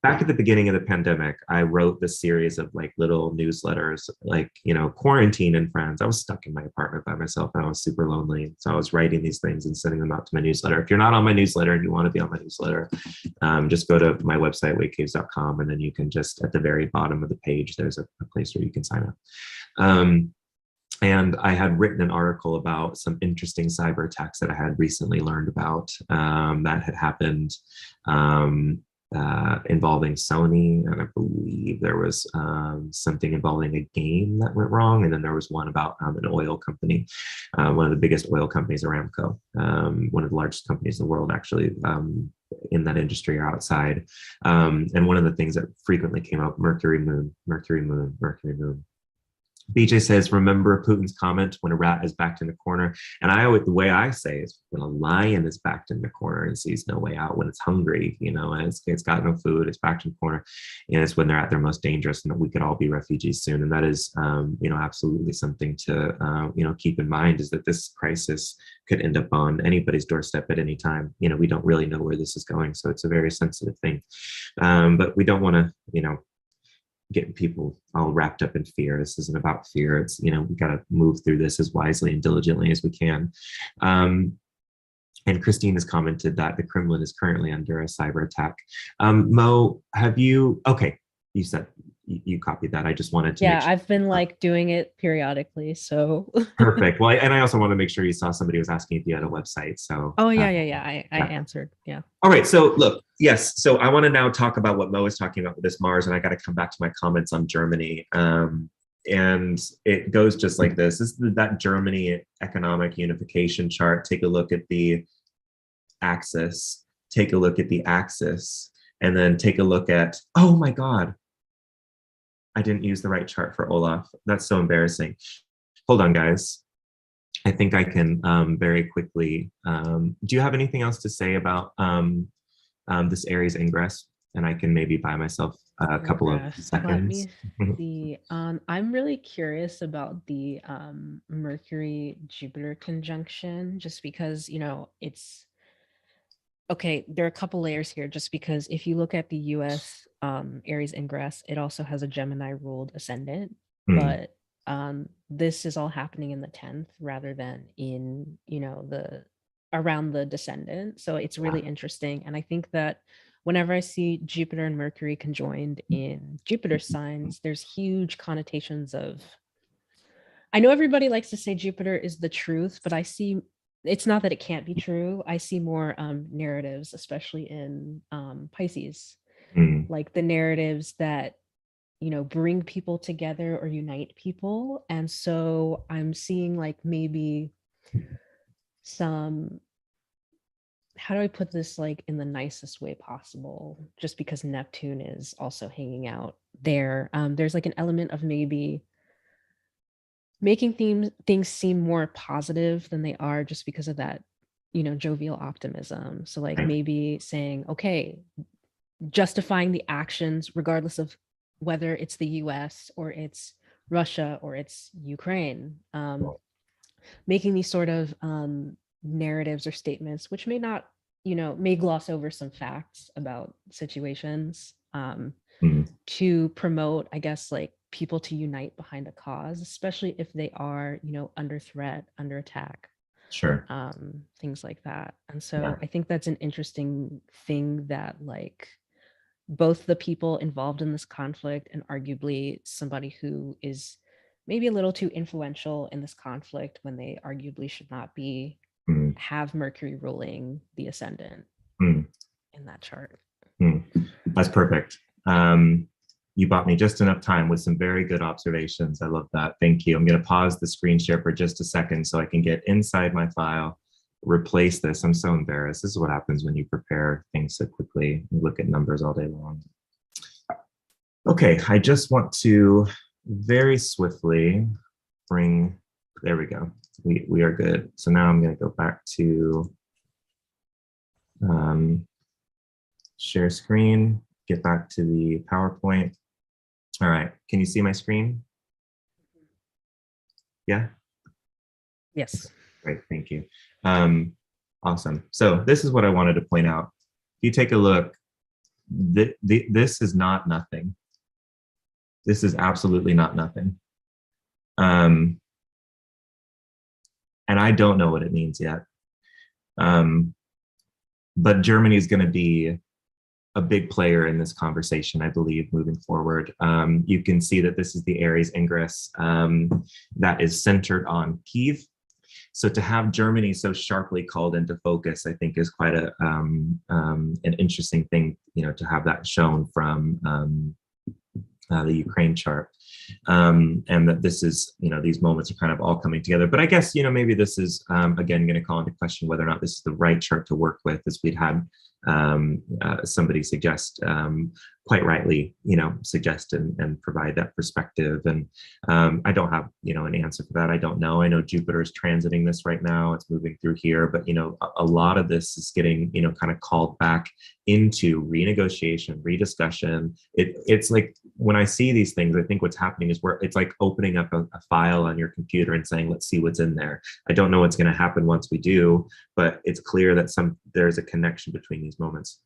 back at the beginning of the pandemic, I wrote this series of like little newsletters, like, quarantine and friends. I was stuck in my apartment by myself and I was super lonely. So I was writing these things and sending them out to my newsletter. If you're not on my newsletter and you want to be on my newsletter, just go to my website, wakecaves.com, and then you can just, at the very bottom of the page, there's a place where you can sign up. And I had written an article about some interesting cyber attacks that I had recently learned about that had happened involving Sony, and I believe there was something involving a game that went wrong, and then there was one about an oil company, one of the biggest oil companies, Aramco, one of the largest companies in the world, actually, in that industry or outside. And one of the things that frequently came up, Mercury, Moon, Mercury, Moon, Mercury, Moon. BJ says, remember Putin's comment, when a rat is backed in the corner. And the way I say is, when a lion is backed in the corner and sees no way out, when it's hungry, and it's got no food, it's backed in the corner, and it's when they're at their most dangerous, and that we could all be refugees soon. And that is, absolutely something to, keep in mind, is that this crisis could end up on anybody's doorstep at any time. We don't really know where this is going. So it's a very sensitive thing. But we don't want to, get people all wrapped up in fear. This isn't about fear. It's, we got to move through this as wisely and diligently as we can. And Christine has commented that the Kremlin is currently under a cyber attack. Mo, okay, you said you copied that. I just wanted to. Yeah, I've been like doing it periodically. So perfect. Well, and I also want to make sure you saw somebody was asking if you had a website. So. Oh yeah. I answered. Yeah. All right. So look, yes. So I want to now talk about what Mo is talking about with this Mars, and I got to come back to my comments on Germany. And it goes just like this. This is that Germany economic unification chart. Take a look at the axis. Take a look at the axis, and then take a look at. Oh my God. I didn't use the right chart for Olaf. That's so embarrassing. Hold on, guys. I think I can very quickly. Do you have anything else to say about this Aries ingress? And I can maybe buy myself a couple of seconds. Let me see. I'm really curious about the Mercury-Jupiter conjunction, just because, it's okay. There are a couple layers here, just because if you look at the US Aries ingress, it also has a Gemini ruled ascendant, but this is all happening in the 10th rather than in, the around the descendant. So it's really interesting. And I think that whenever I see Jupiter and Mercury conjoined in Jupiter signs, there's huge connotations of, I know everybody likes to say Jupiter is the truth, but I see, it's not that it can't be true. I see more narratives, especially in Pisces, like the narratives that, bring people together or unite people. And so I'm seeing like maybe some, how do I put this like in the nicest way possible? Just because Neptune is also hanging out there. There's like an element of maybe making things seem more positive than they are just because of that, jovial optimism. So like Right. maybe saying, okay, justifying the actions regardless of whether it's the US or it's Russia or it's Ukraine. Making these sort of narratives or statements, which may not, may gloss over some facts about situations, Mm, to promote, I guess, like people to unite behind a cause, especially if they are, under threat, under attack, sure. things like that. And Yeah. so I think that's an interesting thing that, like, both the people involved in this conflict and arguably somebody who is maybe a little too influential in this conflict when they arguably should not be, Mm, have Mercury ruling the ascendant mm, in that chart. mm. That's perfect. You bought me just enough time with some very good observations. I love that. Thank you. I'm going to pause the screen share for just a second so I can get inside my file, replace this. I'm so embarrassed. This is what happens when you prepare things so quickly. You look at numbers all day long. Okay, I just want to very swiftly bring, there we go. We are good. So now I'm going to go back to share screen, get back to the PowerPoint. All right, can you see my screen? Yeah? Yes. Great, thank you. Awesome. So this is what I wanted to point out. If you take a look, this is not nothing. This is absolutely not nothing. And I don't know what it means yet. But Germany is going to be a big player in this conversation, I believe, moving forward. You can see that this is the Aries ingress that is centered on Kyiv. So to have Germany so sharply called into focus, I think is quite an interesting thing, to have that shown from the Ukraine chart. And that this is, these moments are kind of all coming together. But I guess, maybe this is, again, going to call into question whether or not this is the right chart to work with, as we'd had somebody suggest, quite rightly, suggest and provide that perspective. And I don't have, an answer for that. I don't know. I know Jupiter is transiting this right now. It's moving through here, but, a lot of this is getting, kind of called back into renegotiation, rediscussion. It's like, when I see these things, I think what's happening is it's like opening up a file on your computer and saying, let's see what's in there. I don't know what's going to happen once we do, but it's clear that there's a connection between these moments.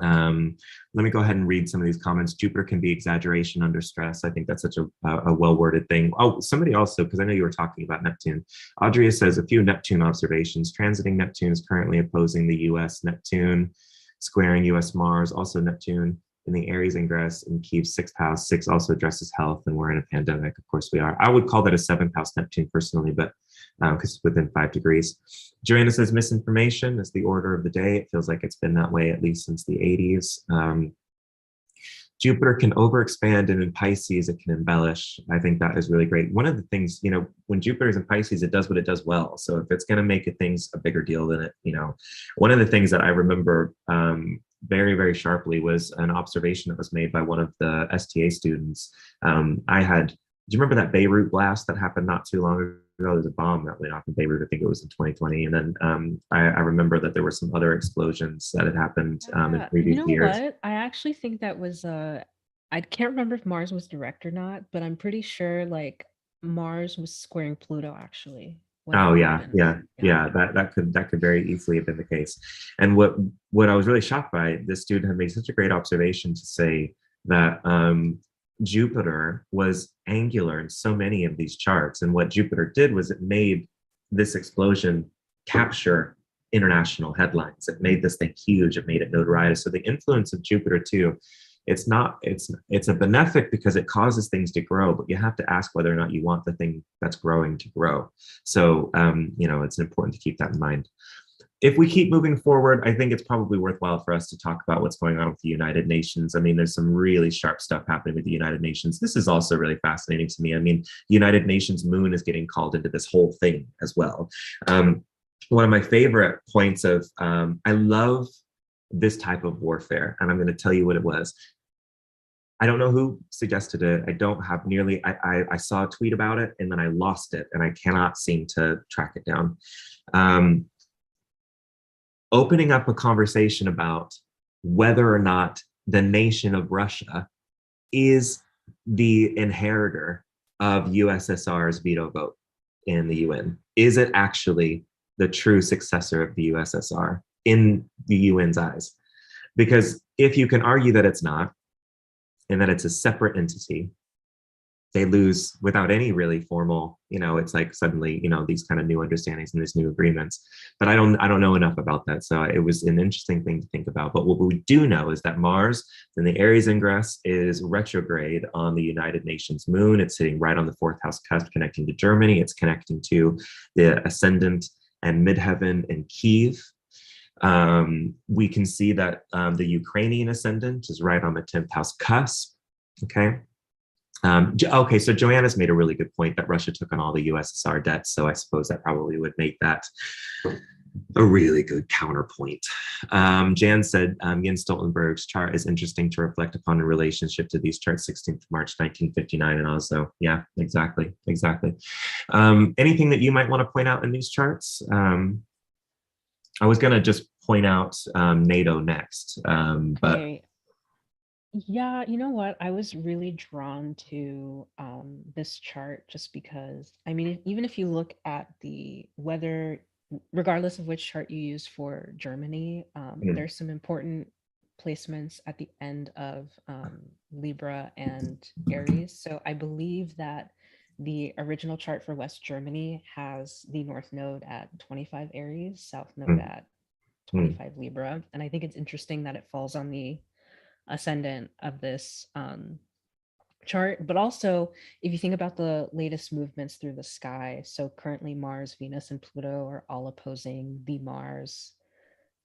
Let me go ahead and read some of these comments. Jupiter can be exaggeration under stress. I think that's such a well-worded thing. Oh, somebody also, because I know you were talking about Neptune. Audrey says a few Neptune observations. Transiting Neptune is currently opposing the US Neptune, squaring US Mars, also Neptune in the Aries ingress in Kyiv's 6th house. 6 also addresses health, and we're in a pandemic. Of course we are. I would call that a 7th house Neptune personally, but because it's within 5 degrees. Joanna says misinformation is the order of the day. It feels like it's been that way at least since the 80s. Jupiter can overexpand, and in Pisces, it can embellish. I think that is really great. One of the things, when Jupiter is in Pisces, it does what it does well. So if it's going to make things a bigger deal than it, one of the things that I remember very, very sharply was an observation that was made by one of the STA students. Do you remember that Beirut blast that happened not too long ago? There was a bomb that went off in Beirut. I think it was in 2020. And then I remember that there were some other explosions that had happened in previous years. What? I actually think that was I can't remember if Mars was direct or not, but I'm pretty sure like Mars was squaring Pluto actually. Oh yeah. That could very easily have been the case. And what I was really shocked by, this student had made such a great observation to say that Jupiter was angular in so many of these charts. And what Jupiter did was it made this explosion capture international headlines. It made this thing huge. It made it notoriety. So the influence of Jupiter too, it's a benefic because it causes things to grow, but you have to ask whether or not you want the thing that's growing to grow. So, it's important to keep that in mind. If we keep moving forward, I think it's probably worthwhile for us to talk about what's going on with the United Nations. I mean, there's some really sharp stuff happening with the United Nations. This is also really fascinating to me. I mean, the United Nations moon is getting called into this whole thing as well. One of my favorite points of, I love this type of warfare, and I'm going to tell you what it was. I don't know who suggested it. I don't have nearly, I saw a tweet about it and then I lost it and I cannot seem to track it down. Opening up a conversation about whether or not the nation of Russia is the inheritor of USSR's veto vote in the UN. Is it actually the true successor of the USSR in the UN's eyes? Because if you can argue that it's not, and that it's a separate entity, they lose without any really formal, it's like suddenly, these kind of new understandings and these new agreements. But I don't know enough about that. So it was an interesting thing to think about. But what we do know is that Mars in the Aries ingress is retrograde on the United Nations moon. It's sitting right on the fourth house cusp, connecting to Germany. It's connecting to the ascendant and midheaven in Kyiv. We can see that the Ukrainian ascendant is right on the 10th house cusp. Okay. Okay, so Joanna's made a really good point that Russia took on all the USSR debts, so I suppose that probably would make that a really good counterpoint. Jan said Jens Stoltenberg's chart is interesting to reflect upon in relationship to these charts, 16th March 1959 and Oslo. Yeah, exactly. Anything that you might want to point out in these charts? I was going to just point out NATO next, but Okay. Yeah, you know what? I was really drawn to this chart just because, I mean, even if you look at the weather, regardless of which chart you use for Germany, there's some important placements at the end of Libra and Aries. So I believe that the original chart for West Germany has the North Node at 25 Aries, South Node at 25 Libra. And I think it's interesting that it falls on the ascendant of this chart. But also, if you think about the latest movements through the sky, so currently Mars, Venus, and Pluto are all opposing the Mars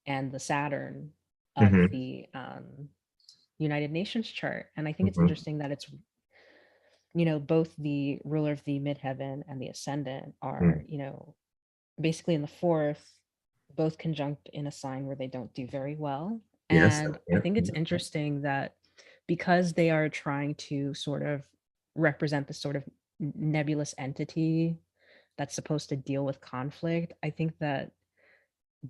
and the Saturn of the United Nations chart. And I think it's interesting that it's, both the ruler of the midheaven and the ascendant are, basically in the fourth, both conjunct in a sign where they don't do very well. yes, And I think it's interesting that because they are trying to sort of represent this sort of nebulous entity that's supposed to deal with conflict, I think that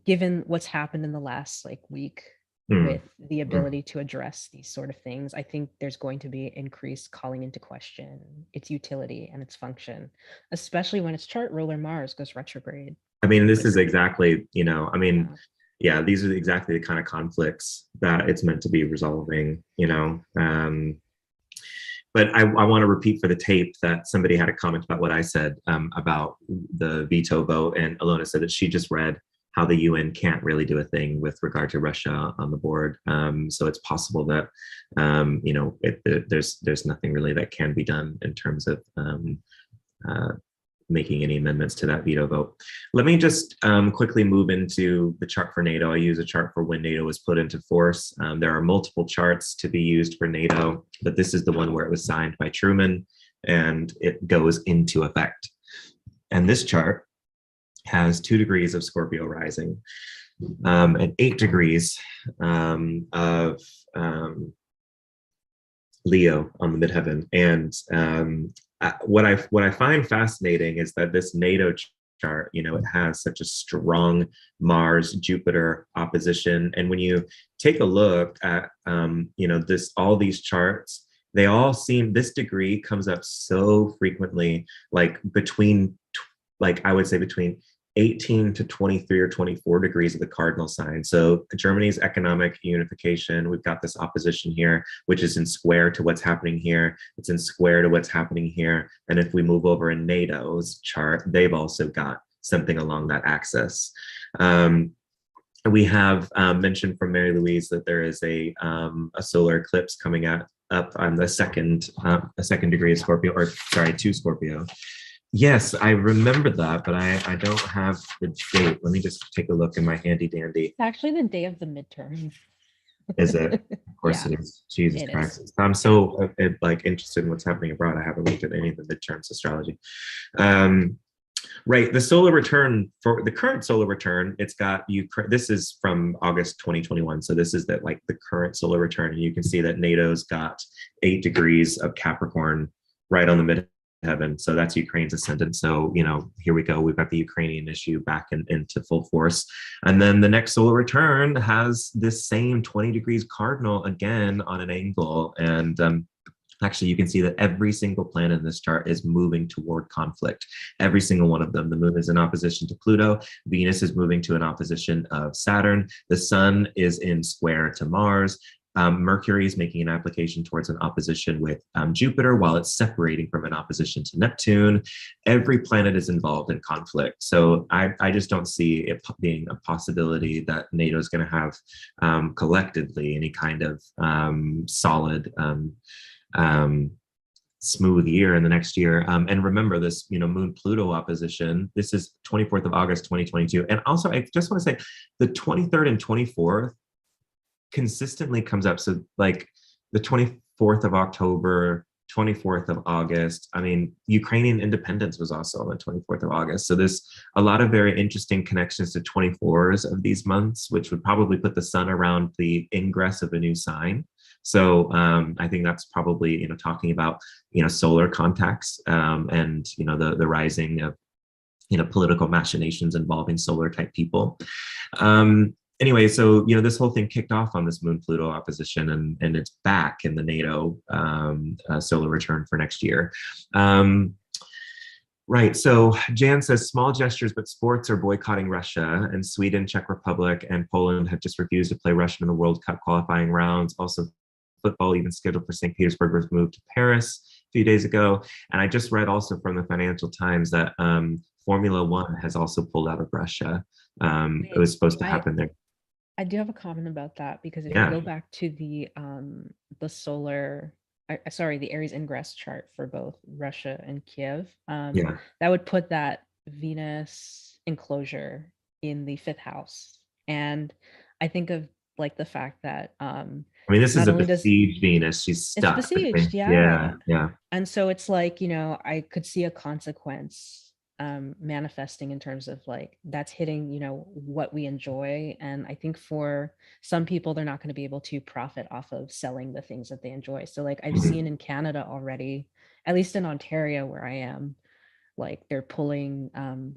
given what's happened in the last week with the ability to address these sort of things, I think there's going to be increased calling into question its utility and its function, especially when its chart ruler Mars goes retrograde. I mean, this is exactly, yeah, these are exactly the kind of conflicts that it's meant to be resolving, but I want to repeat for the tape that somebody had a comment about what I said about the veto vote, and Alona said that she just read how the UN can't really do a thing with regard to Russia on the board. So it's possible that, there's nothing really that can be done in terms of making any amendments to that veto vote. Let me just quickly move into the chart for NATO. I use a chart for when NATO was put into force. There are multiple charts to be used for NATO, but this is the one where it was signed by Truman and it goes into effect. And this chart has 2 degrees of Scorpio rising and 8 degrees of Leo on the midheaven. And what I find fascinating is that this NATO chart, it has such a strong Mars Jupiter opposition. And when you take a look at all these charts, they all seem, this degree comes up so frequently, I would say between 18 to 23 or 24 degrees of the cardinal sign. So Germany's economic unification, we've got this opposition here, which is in square to what's happening here. It's in square to what's happening here. And if we move over in NATO's chart, they've also got something along that axis. We have mentioned from Mary Louise that there is a solar eclipse coming up on the second degree of Scorpio, or sorry, 2 Scorpio. Yes, I remember that, but I don't have the date. Let me just take a look in my handy dandy. It's actually the day of the midterm. Is it? Of course it is. Jesus Christ. I'm so interested in what's happening abroad. I haven't looked at any of the midterms astrology. Right. The solar return for the current solar return, it's got Ukraine. This is from August 2021. So this is that like the current solar return. And you can see that NATO's got 8 degrees of Capricorn right on the midheaven. So that's Ukraine's ascendant. So, here we go. We've got the Ukrainian issue back into full force. And then the next solar return has this same 20 degrees cardinal again on an angle. And actually, you can see that every single planet in this chart is moving toward conflict. Every single one of them. The moon is in opposition to Pluto. Venus is moving to an opposition of Saturn. The sun is in square to Mars. Mercury is making an application towards an opposition with Jupiter, while it's separating from an opposition to Neptune. Every planet is involved in conflict. So I just don't see it being a possibility that NATO is going to have collectively any kind of solid smooth year in the next year. And remember this, Moon Pluto opposition. This is 24th of August, 2022. And also, I just want to say the 23rd and 24th consistently comes up. So like the 24th of October, 24th of August. I mean, Ukrainian independence was also on the 24th of August. So there's a lot of very interesting connections to 24s of these months, which would probably put the sun around the ingress of a new sign. So I think that's probably, talking about, solar contacts and, the rising of, political machinations involving solar type people. Anyway, so, this whole thing kicked off on this Moon Pluto opposition, and it's back in the NATO solar return for next year. Right. So Jan says small gestures, but sports are boycotting Russia, and Sweden, Czech Republic, and Poland have just refused to play Russia in the World Cup qualifying rounds. Also, football, even scheduled for St. Petersburg, was moved to Paris a few days ago. And I just read also from the Financial Times that Formula One has also pulled out of Russia. It was supposed to happen there. I do have a comment about that, because if Yeah. you go back to the solar, the Aries ingress chart for both Russia and Kiev, Yeah. that would put that Venus enclosure in the 5th house. And I think of like the fact that I mean, this is a besieged Venus. She's stuck. It's besieged, yeah. And so it's like, I could see a consequence manifesting in terms of like that's hitting, what we enjoy. And I think for some people, they're not going to be able to profit off of selling the things that they enjoy. So like I've seen in Canada already, at least in Ontario where I am, like they're pulling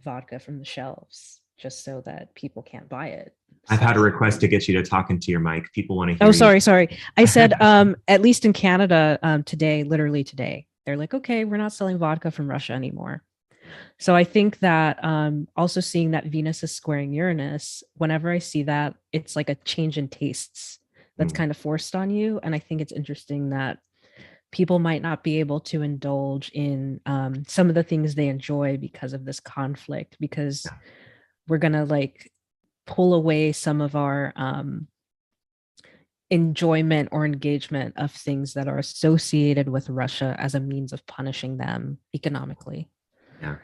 vodka from the shelves just so that people can't buy it. I've had a request to get you to talk into your mic. People want to hear. Oh, sorry. I said, at least in Canada today, literally today, they're like, okay, we're not selling vodka from Russia anymore. So I think that also seeing that Venus is squaring Uranus, whenever I see that, it's like a change in tastes that's kind of forced on you. And I think it's interesting that people might not be able to indulge in some of the things they enjoy because of this conflict, because we're going to like pull away some of our enjoyment or engagement of things that are associated with Russia as a means of punishing them economically. Yeah.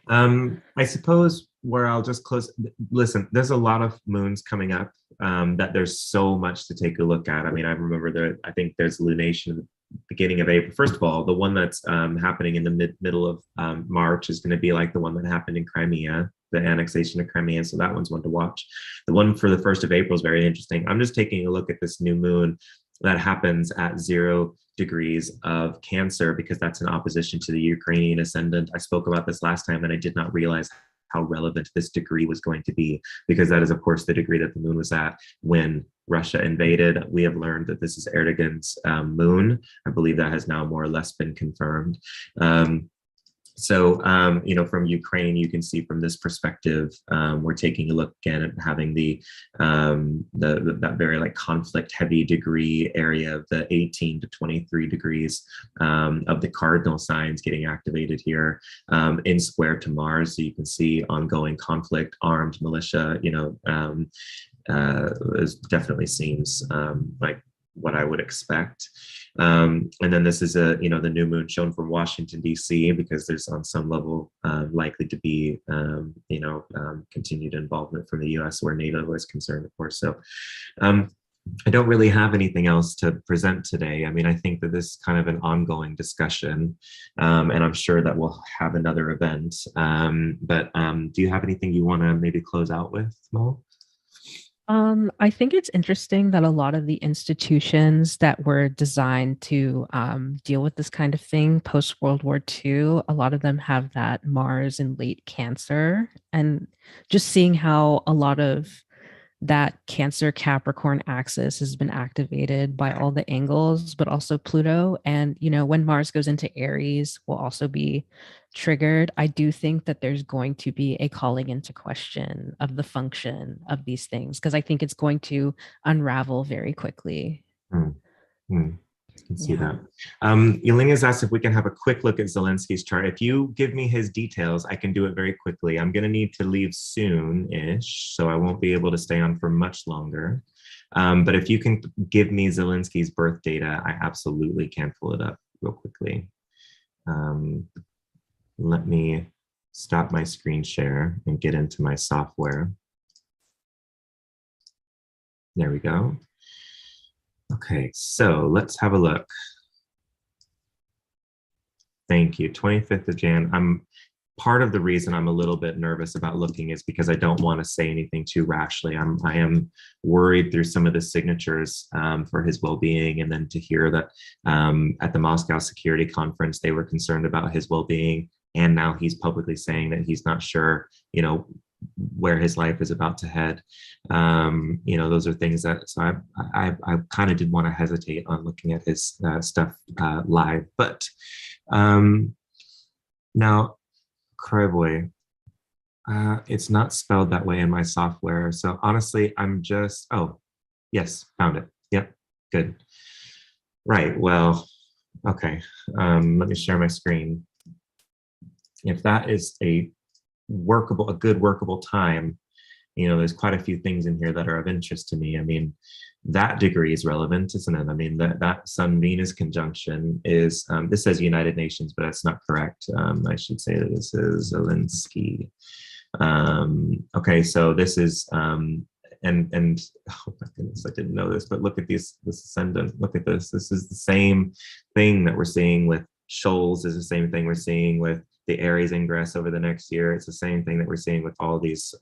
I suppose where I'll just close. Listen, there's a lot of moons coming up that there's so much to take a look at. I mean, I remember I think there's lunation at the beginning of April. First of all, the one that's happening in the middle of March is going to be like the one that happened in Crimea, the annexation of Crimea. So that one's one to watch. The one for the 1st of April is very interesting. I'm just taking a look at this new moon that happens at 0 degrees of Cancer, because that's in opposition to the Ukrainian ascendant. I spoke about this last time, and I did not realize how relevant this degree was going to be, because that is, of course, the degree that the moon was at when Russia invaded. We have learned that this is Erdogan's moon. I believe that has now more or less been confirmed. So, from Ukraine, you can see from this perspective, we're taking a look again at having that very like conflict heavy degree area of the 18 to 23 degrees of the cardinal signs getting activated here in square to Mars. So you can see ongoing conflict, armed militia, it definitely seems like what I would expect. And then this is the new moon shown from Washington, D.C., because there's on some level likely to be, continued involvement from the U.S. where NATO is concerned, of course. So I don't really have anything else to present today. I mean, I think that this is kind of an ongoing discussion, and I'm sure that we'll have another event. But do you have anything you want to maybe close out with, Mo? I think it's interesting that a lot of the institutions that were designed to deal with this kind of thing post World War II, a lot of them have that Mars in late Cancer. And just seeing how a lot of that Cancer Capricorn axis has been activated by all the angles, but also Pluto. And, when Mars goes into Aries, will also be triggered. I do think that there's going to be a calling into question of the function of these things, because I think it's going to unravel very quickly. Hmm. Hmm. I can see Yeah. that. Yelenia's asked if we can have a quick look at Zelensky's chart. If you give me his details, I can do it very quickly. I'm going to need to leave soon-ish, so I won't be able to stay on for much longer. But if you can give me Zelensky's birth data, I absolutely can pull it up real quickly. Let me stop my screen share and get into my software. There we go. Okay, so let's have a look. Thank you. 25th of Jan. Part of the reason I'm a little bit nervous about looking is because I don't want to say anything too rashly. I am worried through some of the signatures for his well-being, and then to hear that at the Moscow Security Conference they were concerned about his well-being, and now he's publicly saying that he's not sure, where his life is about to head. Those are things that, so I kind of did want to hesitate on looking at his stuff live, but now Kroivoy, it's not spelled that way in my software. So honestly, oh, yes, found it. Yep, good. Right, well, okay. Let me share my screen. If that is a good workable time, there's quite a few things in here that are of interest to me. I mean, that degree is relevant, isn't it? I mean, that Sun-Venus conjunction is, this says United Nations, but that's not correct. I should say that this is Zelensky. Okay, so this is, and oh my goodness, I didn't know this, but look at this ascendant. Look at this. This is the same thing that we're seeing with Shoals, is the same thing we're seeing with the Aries ingress over the next year. It's the same thing that we're seeing with all these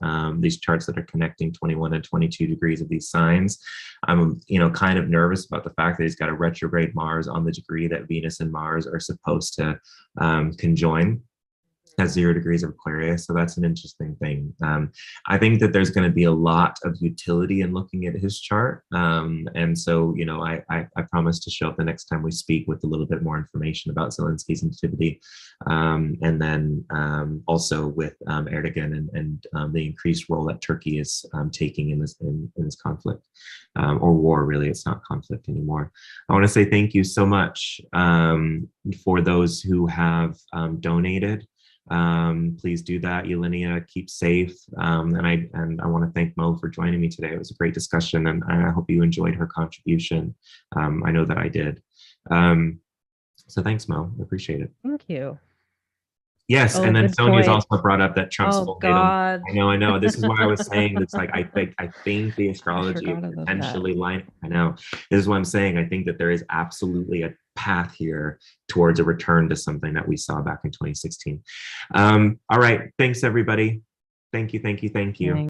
charts that are connecting 21 and 22 degrees of these signs. I'm kind of nervous about the fact that he's got a retrograde Mars on the degree that Venus and Mars are supposed to conjoin at 0 degrees of Aquarius. So that's an interesting thing. I think that there's going to be a lot of utility in looking at his chart. And so, I promise to show up the next time we speak with a little bit more information about Zelensky's nativity. And then also with Erdogan and the increased role that Turkey is taking in this conflict, or war, really. It's not conflict anymore. I want to say thank you so much for those who have donated. Please do that. Yelenia, keep safe. And I want to thank Mo for joining me today. It was a great discussion, and I hope you enjoyed her contribution. I know that I did. So thanks, Mo. I appreciate it. Thank you. Yes, Oh, and then good Sonia's point. also brought up that Trump's Oh full God. I know. This is why I was saying it's like I think the astrology forgot is about that. potentially line. I know. This is what I'm saying. I think that there is absolutely a path here towards a return to something that we saw back in 2016. All right. Thanks, everybody. Thank you.